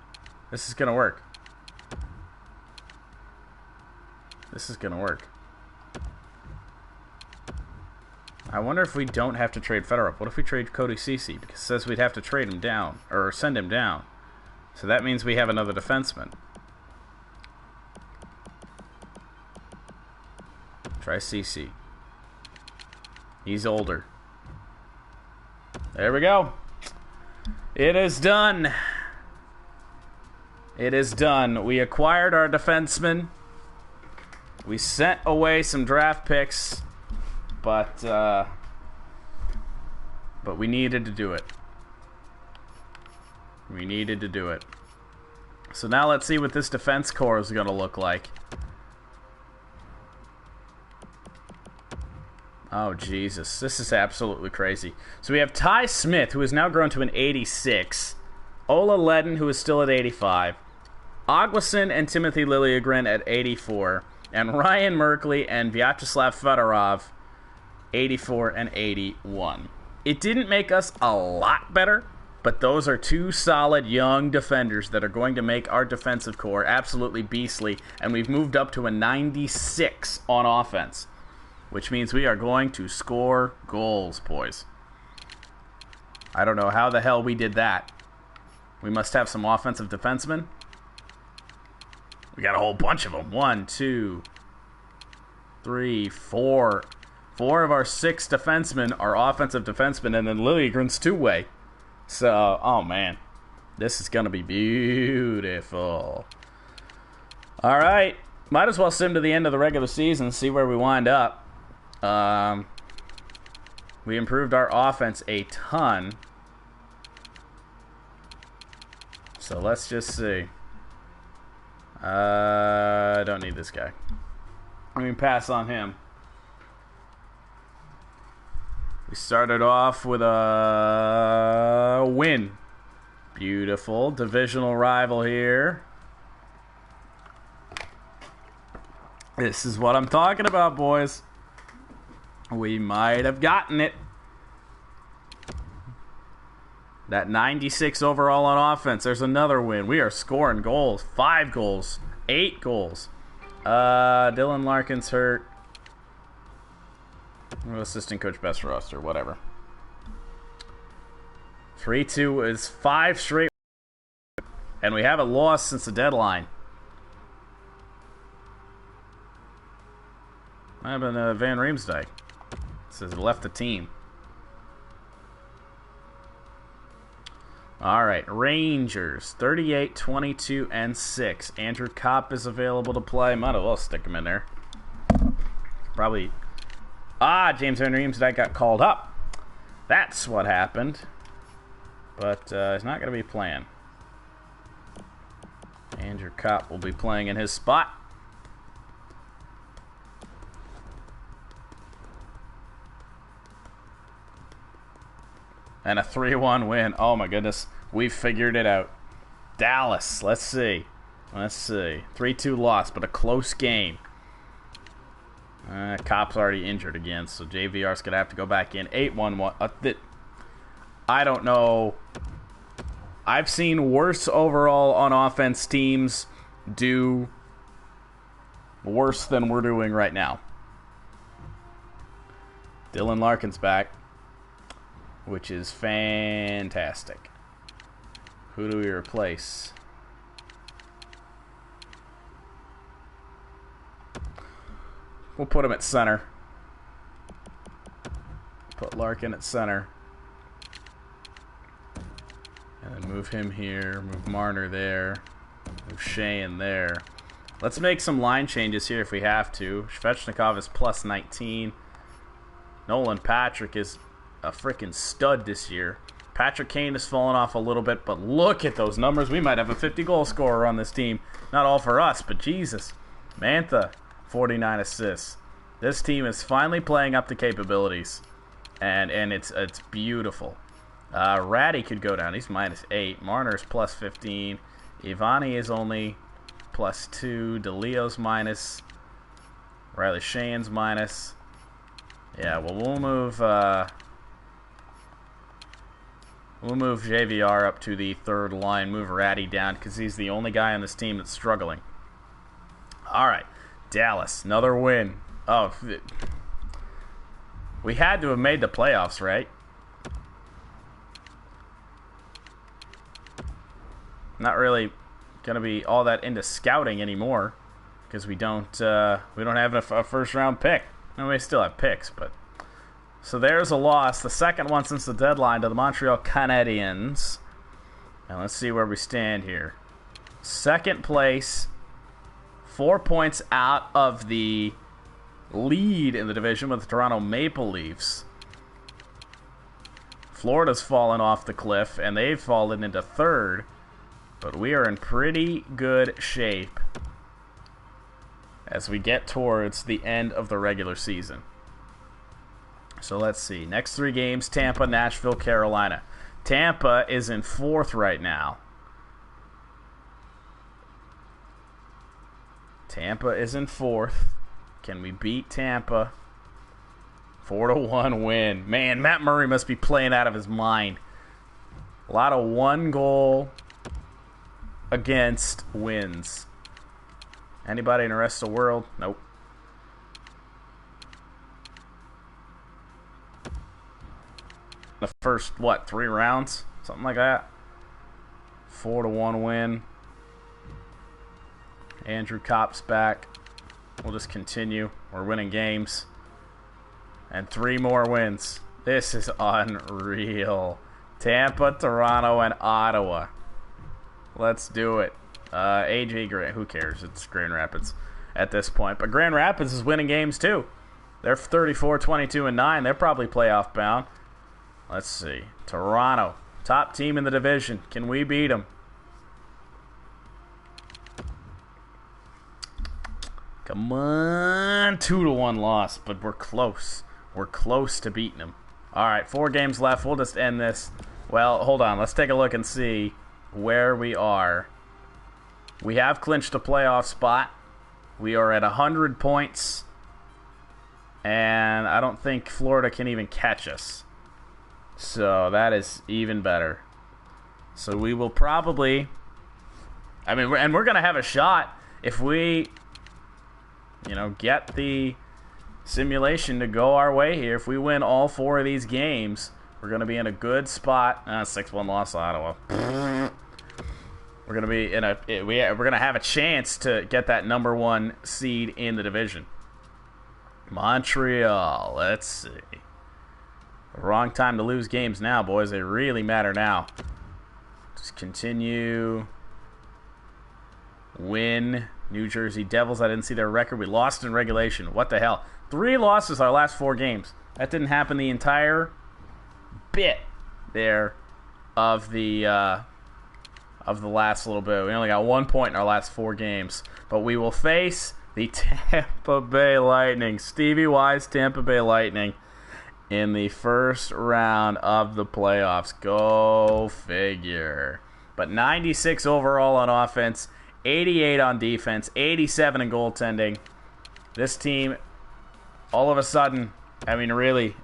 This is gonna work. I wonder if we don't have to trade Fedorov. What if we trade Cody Ceci? Because it says we'd have to trade him down or send him down. So that means we have another defenseman. Try Ceci. He's older. There we go. It is done. It is done. We acquired our defenseman. We sent away some draft picks, but we needed to do it. We needed to do it. So now let's see what this defense core is going to look like. Oh, Jesus. This is absolutely crazy. So we have Ty Smith, who has now grown to an 86. Ola Ledden, who is still at 85. Aguason and Timothy Liljegren at 84. And Ryan Merkley and Vyacheslav Fedorov, 84 and 81. It didn't make us a lot better, but those are two solid young defenders that are going to make our defensive core absolutely beastly. And we've moved up to a 96 on offense, which means we are going to score goals, boys. I don't know how the hell we did that. We must have some offensive defensemen. We got a whole bunch of them. 1, 2, 3, 4. 4 of our 6 defensemen are offensive defensemen, and then Liljegren's two-way. So, oh man. This is going to be beautiful. All right. Might as well sim to the end of the regular season and see where we wind up. We improved our offense a ton. So let's just see. I don't need this guy. I mean, pass on him. We started off with a win. Beautiful. Divisional rival here. This is what I'm talking about, boys. We might have gotten it. That 96 overall on offense. There's another win. We are scoring goals. 5 goals. 8 goals. Dylan Larkin's hurt. Assistant coach best roster. Whatever. 3-2 is 5 straight. And we haven't lost since the deadline. What happened to Van Riemsdyk? Says left the team. All right, Rangers, 38, 22, and 6. Andrew Kopp is available to play. Might as well stick him in there. Probably. James Van Riemsdyk got called up. That's what happened. But he's not going to be playing. Andrew Kopp will be playing in his spot. And a 3-1 win. Oh, my goodness. We've figured it out. Dallas. Let's see. 3-2 loss, but a close game. Kopp's already injured again, so JVR's going to have to go back in. 8-1-1. I don't know. I've seen worse overall on offense teams do worse than we're doing right now. Dylan Larkin's back, which is fantastic. Who do we replace? We'll put him at center. Put Larkin at center. And then move him here. Move Marner there. Move Shea in there. Let's make some line changes here if we have to. Svechnikov is plus 19. Nolan Patrick is a freaking stud this year. Patrick Kane has fallen off a little bit, but look at those numbers. We might have a 50-goal scorer on this team. Not all for us, but Jesus. Mantha, 49 assists. This team is finally playing up to capabilities. and it's beautiful. Ratty could go down. He's -8. Marner's +15. Ivani is only +2. DeLeo's minus. Riley Shane's minus. Yeah, well, we'll move JVR up to the third line. Move Ratty down because he's the only guy on this team that's struggling. All right, Dallas, another win. Oh, we had to have made the playoffs, right? Not really gonna be all that into scouting anymore because we don't have a first round pick. And we still have picks, but so there's a loss, the second one since the deadline, to the Montreal Canadiens. And let's see where we stand here. Second place, 4 points out of the lead in the division with the Toronto Maple Leafs. Florida's fallen off the cliff, and they've fallen into third. But we are in pretty good shape as we get towards the end of the regular season. So let's see. Next 3 games, Tampa, Nashville, Carolina. Tampa is in 4th right now. Tampa is in 4th. Can we beat Tampa? 4-1 win. Man, Matt Murray must be playing out of his mind. A lot of 1 goal against wins. Anybody in the rest of the world? Nope. The first, 3 rounds? Something like that. 4-1 win. Andrew Kopp's back. We'll just continue. We're winning games. And 3 more wins. This is unreal. Tampa, Toronto, and Ottawa. Let's do it. AJ Grant, who cares? It's Grand Rapids at this point. But Grand Rapids is winning games too. They're 34, 22, and 9. They're probably playoff bound. Let's see. Toronto, top team in the division. Can we beat them? Come on. 2-1 loss, but we're close. We're close to beating them. All right, 4 games left. We'll just end this. Well, hold on. Let's take a look and see where we are. We have clinched a playoff spot. We are at 100 points. And I don't think Florida can even catch us. So that is even better. So we will probably... and we're going to have a shot if we, get the simulation to go our way here. If we win all 4 of these games, we're going to be in a good spot. 6-1 loss to Ottawa. We're going to be we're going to have a chance to get that number 1 seed in the division. Montreal, let's see. Wrong time to lose games now, boys. They really matter now. Just continue. Win. New Jersey Devils, I didn't see their record. We lost in regulation. What the hell? 3 losses our last 4 games. That didn't happen the entire bit there of the last little bit. We only got 1 point in our last 4 games. But we will face the Tampa Bay Lightning. Stevie Y's Tampa Bay Lightning in the first round of the playoffs. Go figure. But 96 overall on offense, 88 on defense, 87 in goaltending. This team, all of a sudden, really,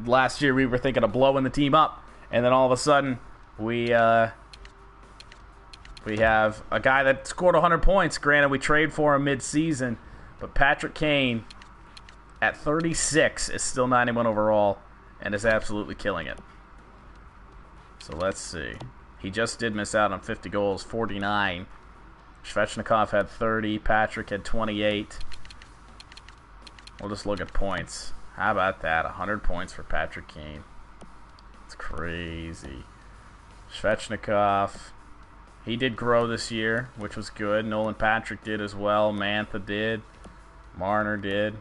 last year we were thinking of blowing the team up, and then all of a sudden we have a guy that scored 100 points. Granted, we trade for him mid-season, but Patrick Kane at 36 is still 91 overall and is absolutely killing it. So let's see. He just did miss out on 50 goals, 49. Svechnikov had 30. Patrick had 28. We'll just look at points. How about that? 100 points for Patrick Kane. It's crazy. Svechnikov, he did grow this year, which was good. Nolan Patrick did as well. Mantha did. Marner did.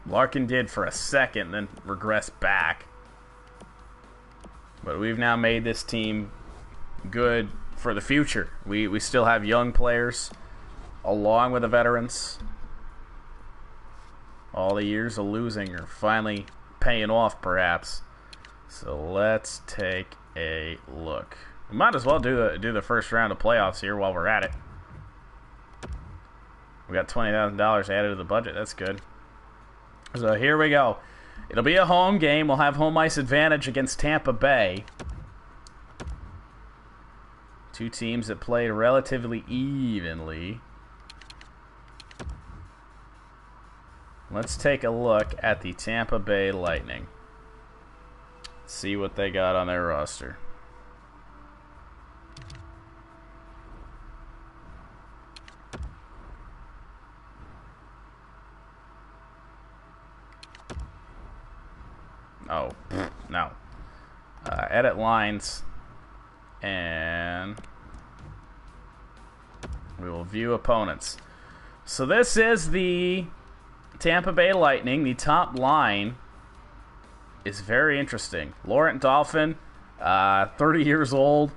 Larkin did for a second, then regressed back. But we've now made this team good for the future. We still have young players along with the veterans. All the years of losing are finally paying off, perhaps. So let's take a look. We might as well do the first round of playoffs here while we're at it. We got $20,000 added to the budget. That's good. So here we go. It'll be a home game. We'll have home ice advantage against Tampa Bay. Two teams that played relatively evenly. Let's take a look at the Tampa Bay Lightning. See what they got on their roster. Oh, no. Edit lines. And we will view opponents. So this is the Tampa Bay Lightning. The top line is very interesting. Laurent Dauphin, 30 years old,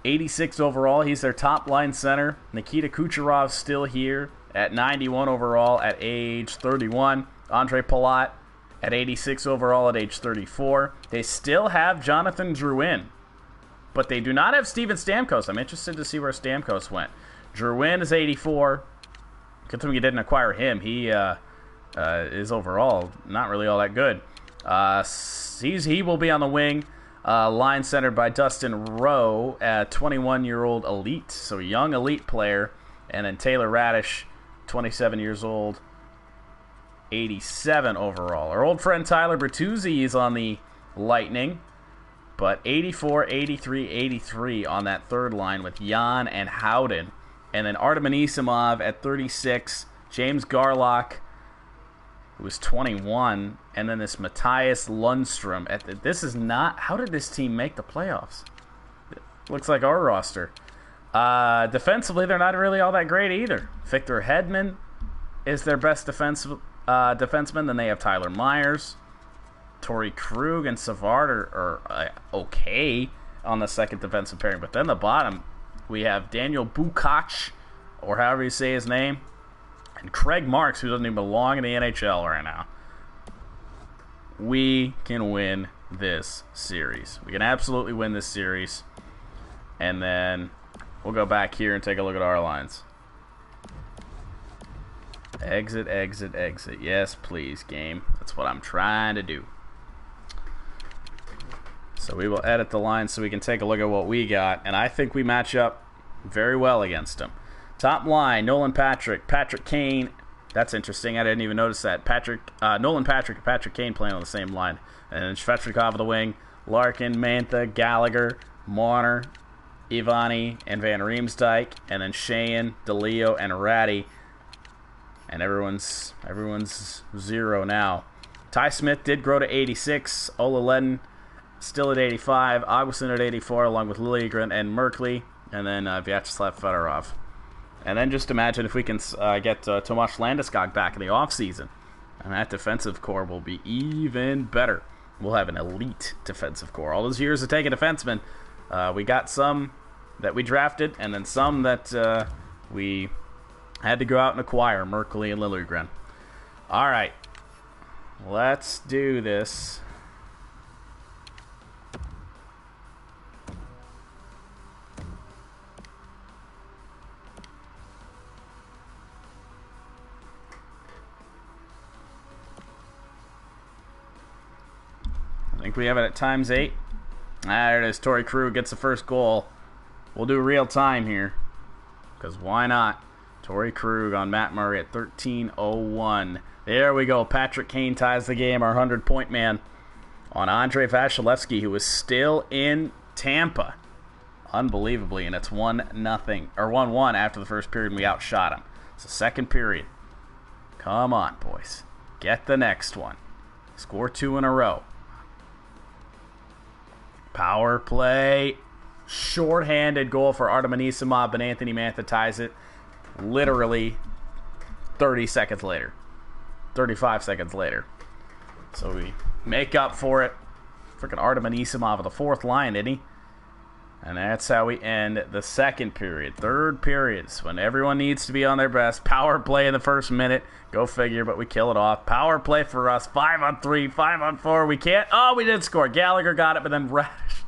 86 overall. He's their top line center. Nikita Kucherov still here at 91 overall at age 31. Andre Palat at 86 overall at age 34. They still have Jonathan Drouin, but they do not have Steven Stamkos. I'm interested to see where Stamkos went. Drouin is 84. Good thing you didn't acquire him. He is overall not really all that good. He will be on the wing. Line centered by Dustin Rowe, a 21-year-old elite, so a young elite player. And then Taylor Radish, 27 years old, 87 overall. Our old friend Tyler Bertuzzi is on the Lightning, but 84, 83, 83 on that third line with Jan and Howden. And then Artem Anisimov at 36, James Garlock, who was 21, and then this Matthias Lundstrom. This is not... How did this team make the playoffs? Looks like our roster. Defensively, they're not really all that great either. Victor Hedman is their best defenseman. Then they have Tyler Myers. Torrey Krug and Savard are okay on the second defensive pairing. But then the bottom, we have Daniel Bukac, or however you say his name, and Craig Marks, who doesn't even belong in the NHL right now. We can win this series. We can absolutely win this series. And then we'll go back here and take a look at our lines. Exit, exit, exit. Yes, please, game. That's what I'm trying to do. So we will edit the line so we can take a look at what we got. And I think we match up very well against them. Top line, Nolan Patrick, Patrick Kane. That's interesting. I didn't even notice that. Nolan Patrick and Patrick Kane playing on the same line. And then Svechnikov on the wing. Larkin, Mantha, Gallagher, Marner, Ivani, and Van Riemsdyk. And then Sheehan, DeLeo, and Ratty. And everyone's 0 now. Ty Smith did grow to 86. Ola Ledden still at 85. Augustin at 84, along with Liljegren and Merkley. And then Vyacheslav Fedorov. And then just imagine if we can get Tomas Landeskog back in the offseason. And that defensive core will be even better. We'll have an elite defensive core. All those years of taking defensemen, we got some that we drafted, and then some that we had to go out and acquire, Merkley and Liljegren. All right, let's do this. I think we have it at ×8. There it is. Torrey Krug gets the first goal. We'll do real time here, because why not? Torrey Krug on Matt Murray at 13:01. There we go. Patrick Kane ties the game, our 100-point man, on Andrei Vasilevsky, who is still in Tampa. Unbelievably, and it's 1-1 after the first period, and we outshot him. It's the second period. Come on, boys. Get the next one. Score 2 in a row. Power play. Short-handed goal for Artem Anisimov, but Anthony Mantha ties it literally 30 seconds later. 35 seconds later. So we make up for it. Freaking Artem Anisimov of the fourth line, didn't he? And that's how we end the second period. Third period's when everyone needs to be on their best. Power play in the first minute. Go figure, but we kill it off. Power play for us. 5-on-3, 5-on-4. We can't. Oh, we did score. Gallagher got it, but then Radish,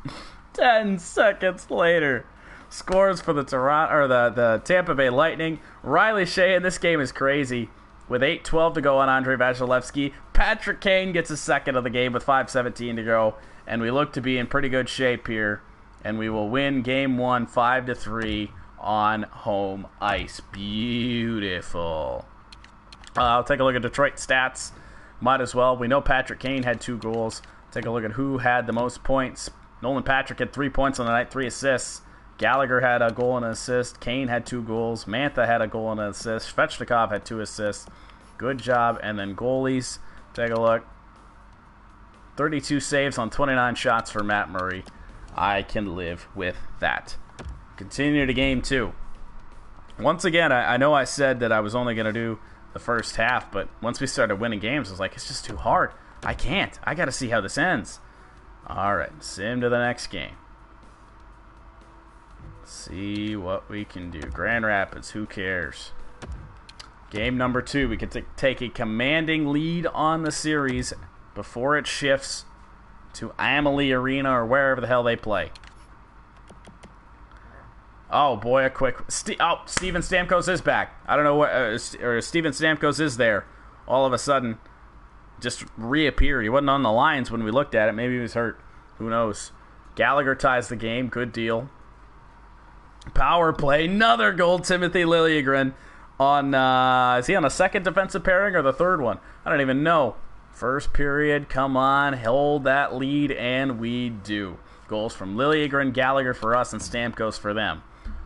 10 seconds later, scores for the the Tampa Bay Lightning. Riley Shea in this game is crazy. With 8:12 to go on Andrei Vasilevskiy. Patrick Kane gets a second of the game with 5:17 to go. And we look to be in pretty good shape here. And we will win Game 1 5-3 on home ice. Beautiful. I'll take a look at Detroit stats. Might as well. We know Patrick Kane had 2 goals. Take a look at who had the most points. Nolan Patrick had 3 points on the night, 3 assists. Gallagher had a goal and an assist. Kane had 2 goals. Mantha had a goal and an assist. Svechnikov had 2 assists. Good job. And then goalies. Take a look. 32 saves on 29 shots for Matt Murray. I can live with that. Continue to Game 2. Once again, I know I said that I was only going to do the first half, but once we started winning games, I was like, it's just too hard. I can't. I got to see how this ends. All right, sim to the next game. See what we can do. Grand Rapids, who cares? Game number 2. We can take a commanding lead on the series before it shifts to Amalie Arena or wherever the hell they play. Oh boy, a quick... Steven Stamkos is back. I don't know what... or Steven Stamkos is there. All of a sudden, just reappeared. He wasn't on the lines when we looked at it. Maybe he was hurt. Who knows? Gallagher ties the game. Good deal. Power play. Another goal, Timothy Liljegren. Is he on a second defensive pairing or the third one? I don't even know. First period, come on, hold that lead, and we do. Goals from Liljegren, Gallagher for us, and Stamkos for them.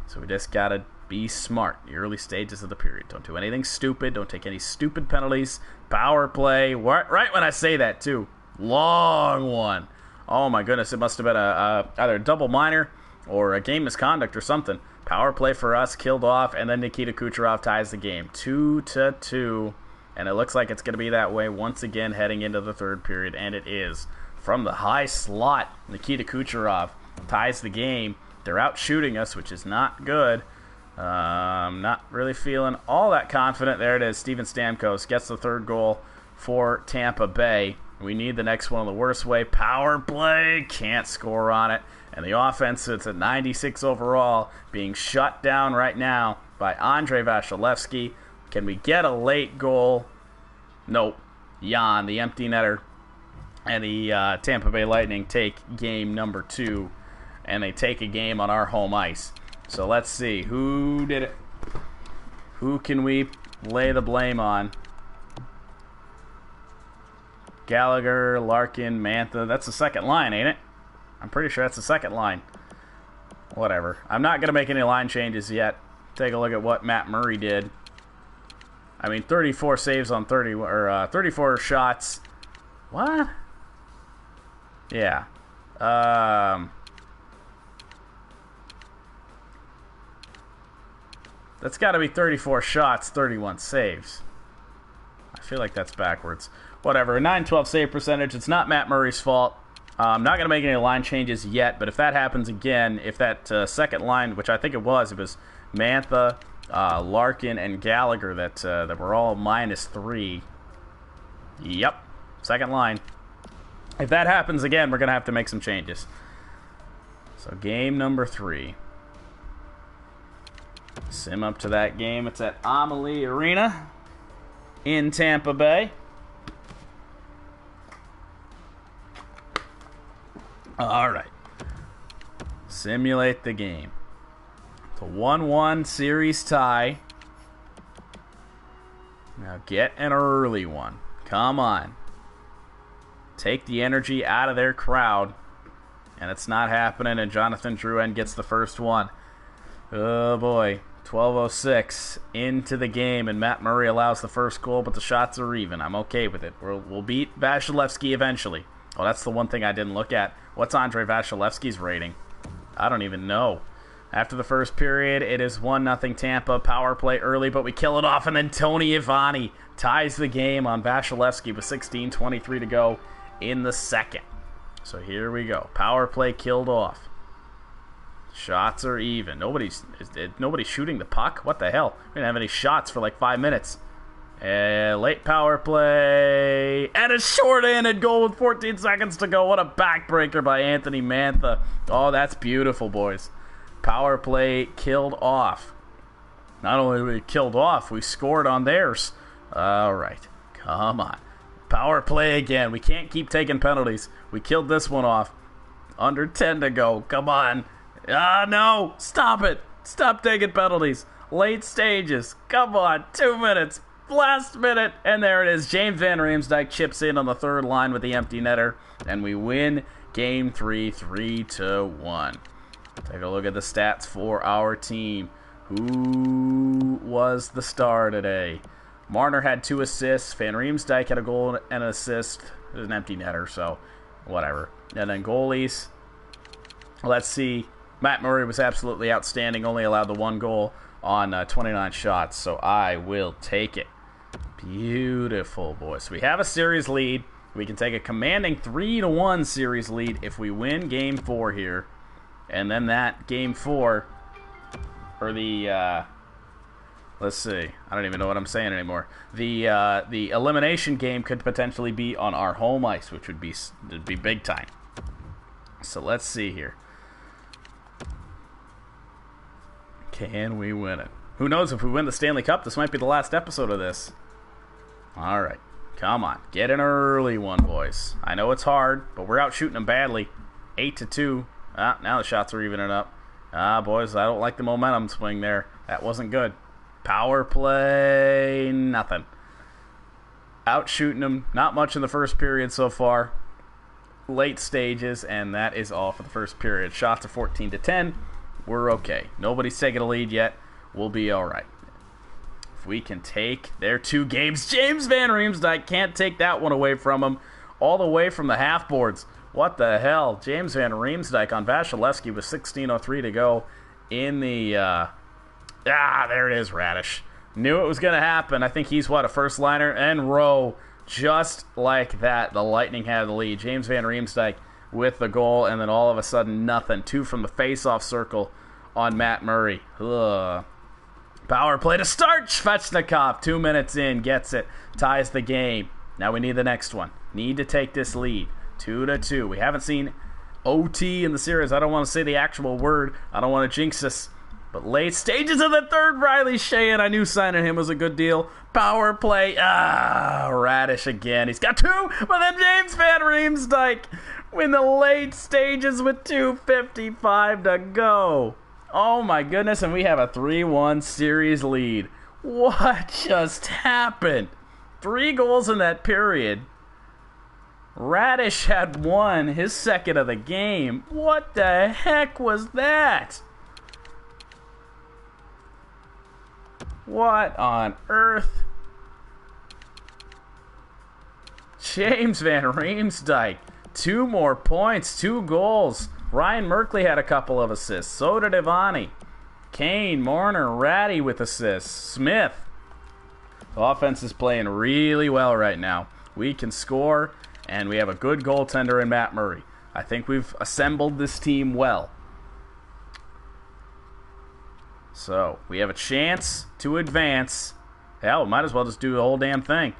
So we just got to be smart. The early stages of the period. Don't do anything stupid. Don't take any stupid penalties. Power play. Right when I say that, too. Long one. Oh, my goodness. It must have been either a double minor or a game misconduct or something. Power play for us, killed off, and then Nikita Kucherov ties the game. 2-2. And it looks like it's going to be that way once again heading into the third period, and it is. From the high slot, Nikita Kucherov ties the game. They're out shooting us, which is not good. Not really feeling all that confident. There it is. Steven Stamkos gets the third goal for Tampa Bay. We need the next one the worst way. Power play. Can't score on it. And the offense, it's at 96 overall, being shut down right now by Andrei Vasilevskiy. Can we get a late goal? Nope. Jan, the empty netter, and the Tampa Bay Lightning take game number 2, and they take a game on our home ice. So let's see. Who did it? Who can we lay the blame on? Gallagher, Larkin, Mantha. That's the second line, ain't it? I'm pretty sure that's the second line. Whatever. I'm not going to make any line changes yet. Take a look at what Matt Murray did. I mean, 34 saves on 34 shots. What? Yeah. That's got to be 34 shots, 31 saves. I feel like that's backwards. Whatever. A 912 save percentage. It's not Matt Murray's fault. I'm not going to make any line changes yet, but if that happens again, if that second line, which I think it was Mantha, Larkin, and Gallagher that were all -3. Yep, second line. If that happens again, we're going to have to make some changes. So game number 3. Sim up to that game. It's at Amalie Arena in Tampa Bay. All right. Simulate the game. It's a 1-1 series tie. Now get an early one. Come on. Take the energy out of their crowd. And it's not happening, and Jonathan Drouin gets the first one. Oh boy. 12:06 into the game, and Matt Murray allows the first goal, but the shots are even. I'm okay with it. We'll beat Vasilevskiy eventually. Oh, that's the one thing I didn't look at. What's Andrei Vasilevskiy's rating? I don't even know. After the first period, it is 1-0 Tampa. Power play early, but we kill it off, and then Tony Ivani ties the game on Vasilevskiy with 16:23 to go in the second. So here we go. Power play killed off. Shots are even. Nobody's shooting the puck? What the hell? We didn't have any shots for like 5 minutes. Late power play. And a short-handed goal with 14 seconds to go. What a backbreaker by Anthony Mantha. Oh, that's beautiful, boys. Power play killed off. Not only were we killed off, we scored on theirs. All right. Come on. Power play again. We can't keep taking penalties. We killed this one off. Under 10 to go. Come on. No. Stop it. Stop taking penalties. Late stages. Come on. 2 minutes. Last minute. And there it is. James Van Riemsdyk chips in on the third line with the empty netter. And we win Game 3, 3-1. Take a look at the stats for our team. Who was the star today? Marner had 2 assists. Van Riemsdyk had a goal and an assist. It was an empty netter, so whatever. And then goalies. Let's see. Matt Murray was absolutely outstanding. Only allowed the 1 goal on 29 shots, so I will take it. Beautiful, boys. So we have a series lead. We can take a commanding 3-1 series lead if we win Game 4 here. And then that Game 4, or the, let's see. I don't even know what I'm saying anymore. The elimination game could potentially be on our home ice, which would be big time. So let's see here. Can we win it? Who knows, if we win the Stanley Cup, this might be the last episode of this. All right. Come on. Get an early one, boys. I know it's hard, but we're out shooting them badly. 8-2. Now the shots are evening up. Boys, I don't like the momentum swing there. That wasn't good. Power play, nothing. Out shooting them. Not much in the first period so far. Late stages, and that is all for the first period. Shots are 14-10. We're okay. Nobody's taking a lead yet. We'll be all right. If we can take their 2 games, James Van Riemsdyk can't take that one away from him. All the way from the half boards. What the hell? James Van Riemsdyk on Vasilevsky with 16:03 to go in the... there it is, Radish. Knew it was going to happen. I think he's, a first liner? And row. Just like that, the Lightning had the lead. James Van Riemsdyk with the goal, and then all of a sudden, nothing. 2 from the face-off circle on Matt Murray. Ugh. Power play to start. Svechnikov, 2 minutes in, gets it. Ties the game. Now we need the next one. Need to take this lead. 2-2. We haven't seen OT in the series. I don't want to say the actual word. I don't want to jinx us. But late stages of the third, Riley Sheahan. I knew signing him was a good deal. Power play. Radish again. He's got 2. But then James Van Riemsdyk in the late stages with 2:55 to go. Oh my goodness. And we have a 3-1 series lead. What just happened? 3 goals in that period. Radish had 1, his second of the game. What the heck was that? What on earth? James Van Riemsdyk, 2 more points, 2 goals. Ryan Merkley had a couple of assists. So did Ivani. Kane, Marner, Ratty with assists. Smith. The offense is playing really well right now. We can score, and we have a good goaltender in Matt Murray. I think we've assembled this team well. So, we have a chance to advance. Hell, might as well just do the whole damn thing.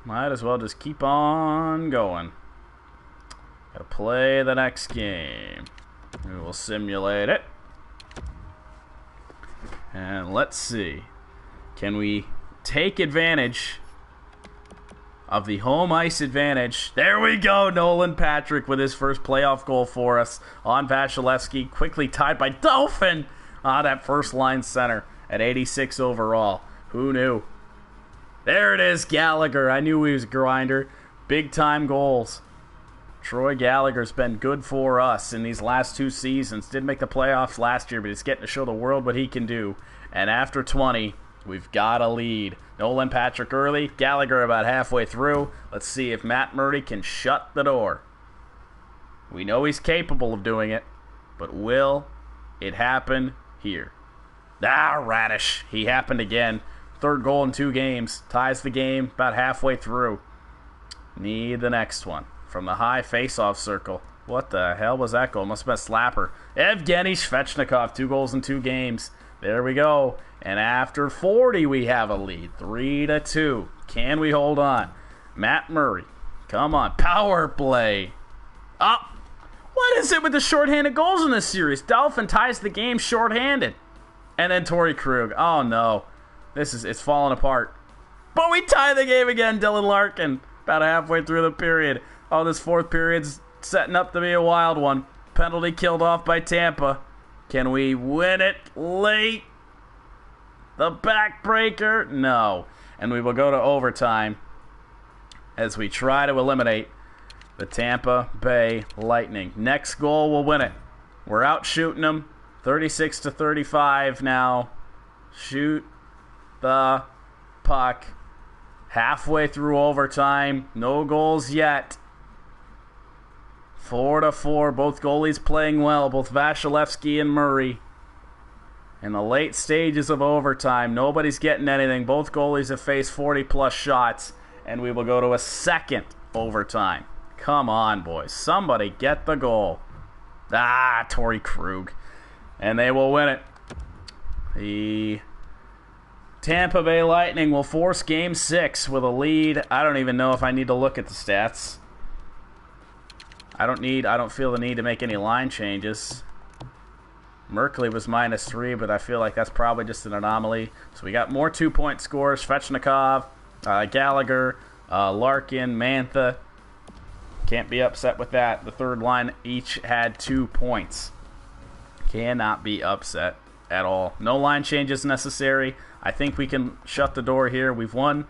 Might as well just keep on going. Gotta play the next game. We will simulate it. And let's see. Can we take advantage of the home ice advantage? There we go. Nolan Patrick with his first playoff goal for us on Vasilevsky. Quickly tied by Dolphin. That first line center at 86 overall. Who knew? There it is, Gallagher. I knew he was a grinder. Big time goals. Troy Gallagher's been good for us in these last 2 seasons. Didn't make the playoffs last year, but he's getting to show the world what he can do. And after 20, we've got a lead. Nolan Patrick early, Gallagher about halfway through. Let's see if Matt Murray can shut the door. We know he's capable of doing it, but will it happen here? Radish. He happened again. 3rd goal in 2 games. Ties the game about halfway through. Need the next one. From the high face-off circle. What the hell was that goal? Must have been a slapper. Evgeny Svechnikov, 2 goals in 2 games. There we go. And after 40, we have a lead. 3-2. Can we hold on? Matt Murray. Come on. Power play. Up. What is it with the shorthanded goals in this series? Dolphin ties the game shorthanded. And then Torrey Krug. Oh, no. It's falling apart. But we tie the game again, Dylan Larkin. About halfway through the period. Oh, this 4th period's setting up to be a wild one. Penalty killed off by Tampa. Can we win it late? The backbreaker? No. And we will go to overtime as we try to eliminate the Tampa Bay Lightning. Next goal will win it. We're out shooting them. 36-35 now. Shoot the puck. Halfway through overtime. No goals yet. 4-4. Both goalies playing well. Both Vasilevsky and Murray. In the late stages of overtime, nobody's getting anything. Both goalies have faced 40-plus shots. And we will go to a second overtime. Come on, boys. Somebody get the goal. Torrey Krug. And they will win it. The Tampa Bay Lightning will force Game 6 with a lead. I don't even know if I need to look at the stats. I don't feel the need to make any line changes. Merkley was -3, but I feel like that's probably just an anomaly. So we got more 2-point scores. Svechnikov, Gallagher, Larkin, Mantha. Can't be upset with that. The third line each had 2 points. Cannot be upset at all. No line changes necessary. I think we can shut the door here. We've won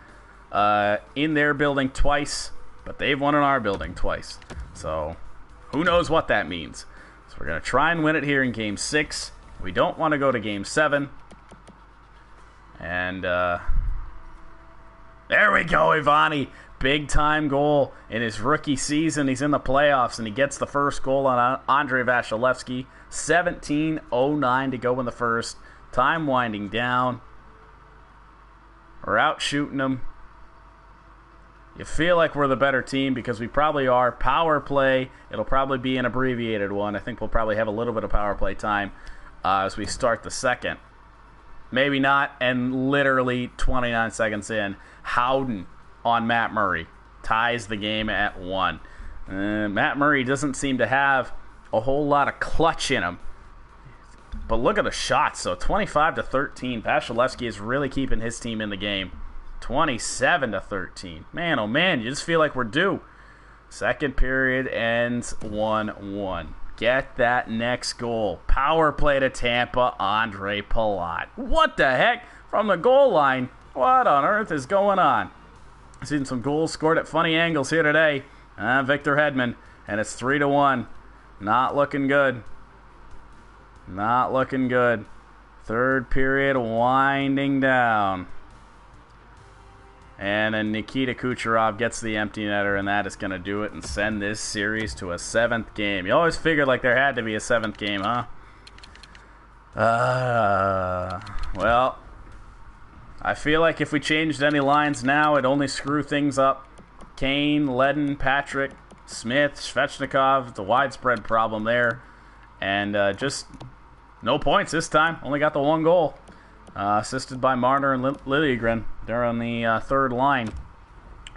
in their building twice, but they've won in our building twice. So who knows what that means. So we're going to try and win it here in Game 6. We don't want to go to Game 7. And there we go, Ivani. Big-time goal in his rookie season. He's in the playoffs, and he gets the first goal on Andrei Vasilevsky. 17:09 to go in the first. Time winding down. We're out shooting them. You feel like we're the better team because we probably are. Power play, it'll probably be an abbreviated one. I think we'll probably have a little bit of power play time as we start the second. Maybe not, and literally 29 seconds in, Howden on Matt Murray ties the game at 1. Matt Murray doesn't seem to have a whole lot of clutch in him. But look at the shots. So 25-13. Vasilevsky is really keeping his team in the game. 27-13. Man, oh man, you just feel like we're due. Second period ends 1-1. Get that next goal. Power play to Tampa, Andre Palat. What the heck? From the goal line? What on earth is going on? Seen some goals scored at funny angles here today. Victor Hedman, and it's 3-1. Not looking good. Not looking good. Third period winding down. And then Nikita Kucherov gets the empty netter, and that is going to do it and send this series to a 7th game. You always figured like there had to be a 7th game, huh? Well, I feel like if we changed any lines now, it'd only screw things up. Kane, Ledden, Patrick, Smith, Svechnikov, the widespread problem there. And just no points this time. Only got the 1 goal. Assisted by Marner and Liljegren. They're on the third line.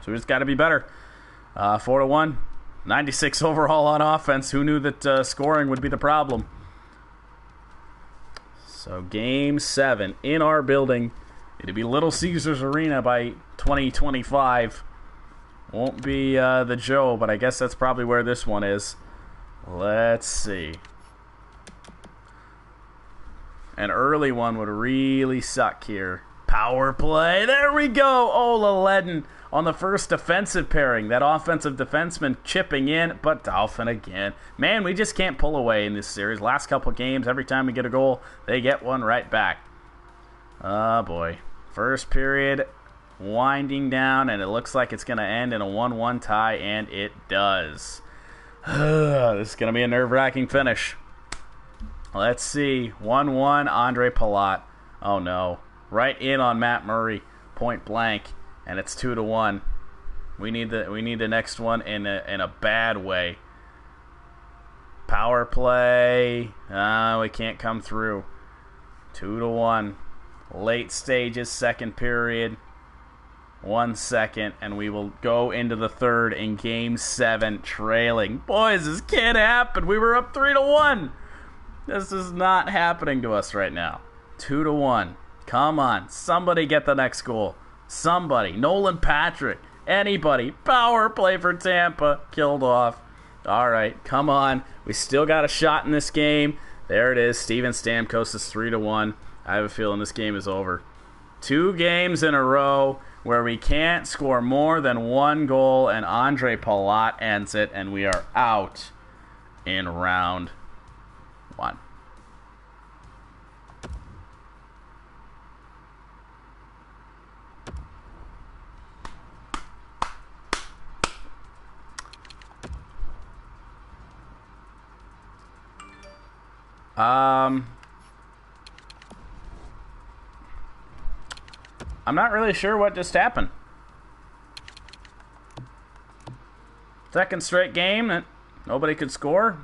So we just got to be better. 4-1. 96 overall on offense. Who knew that scoring would be the problem? So Game 7 in our building. It'll be Little Caesars Arena by 2025. Won't be the Joe, but I guess that's probably where this one is. Let's see. An early one would really suck here. Power play. There we go. Ola Ledden on the first defensive pairing. That offensive defenseman chipping in, but Dolphin again. Man, we just can't pull away in this series. Last couple games, every time we get a goal, they get one right back. Oh, boy. First period winding down, and it looks like it's going to end in a 1-1 tie, and it does. This is going to be a nerve-wracking finish. Let's see. 1-1, Andre Palat. Oh, no. Right in on Matt Murray, point blank, and it's 2-1. We need the next one in a bad way. Power play. We can't come through. 2-1. Late stages, second period. 1 second, and we will go into the third in Game 7, trailing. Boys, this can't happen. We were up 3-1. This is not happening to us right now. 2-1. Come on. Somebody get the next goal. Somebody. Nolan Patrick. Anybody. Power play for Tampa. Killed off. All right. Come on. We still got a shot in this game. There it is. Steven Stamkos is 3-1. I have a feeling this game is over. 2 games in a row where we can't score more than 1 goal, and Andre Palat ends it, and we are out in round 1. I'm not really sure what just happened. Second straight game that nobody could score.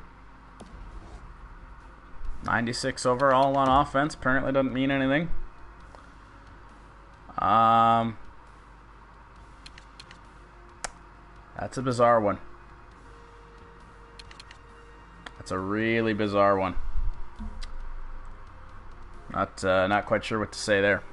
96 overall on offense. Apparently doesn't mean anything. That's a bizarre one. That's a really bizarre one. Not quite sure what to say there.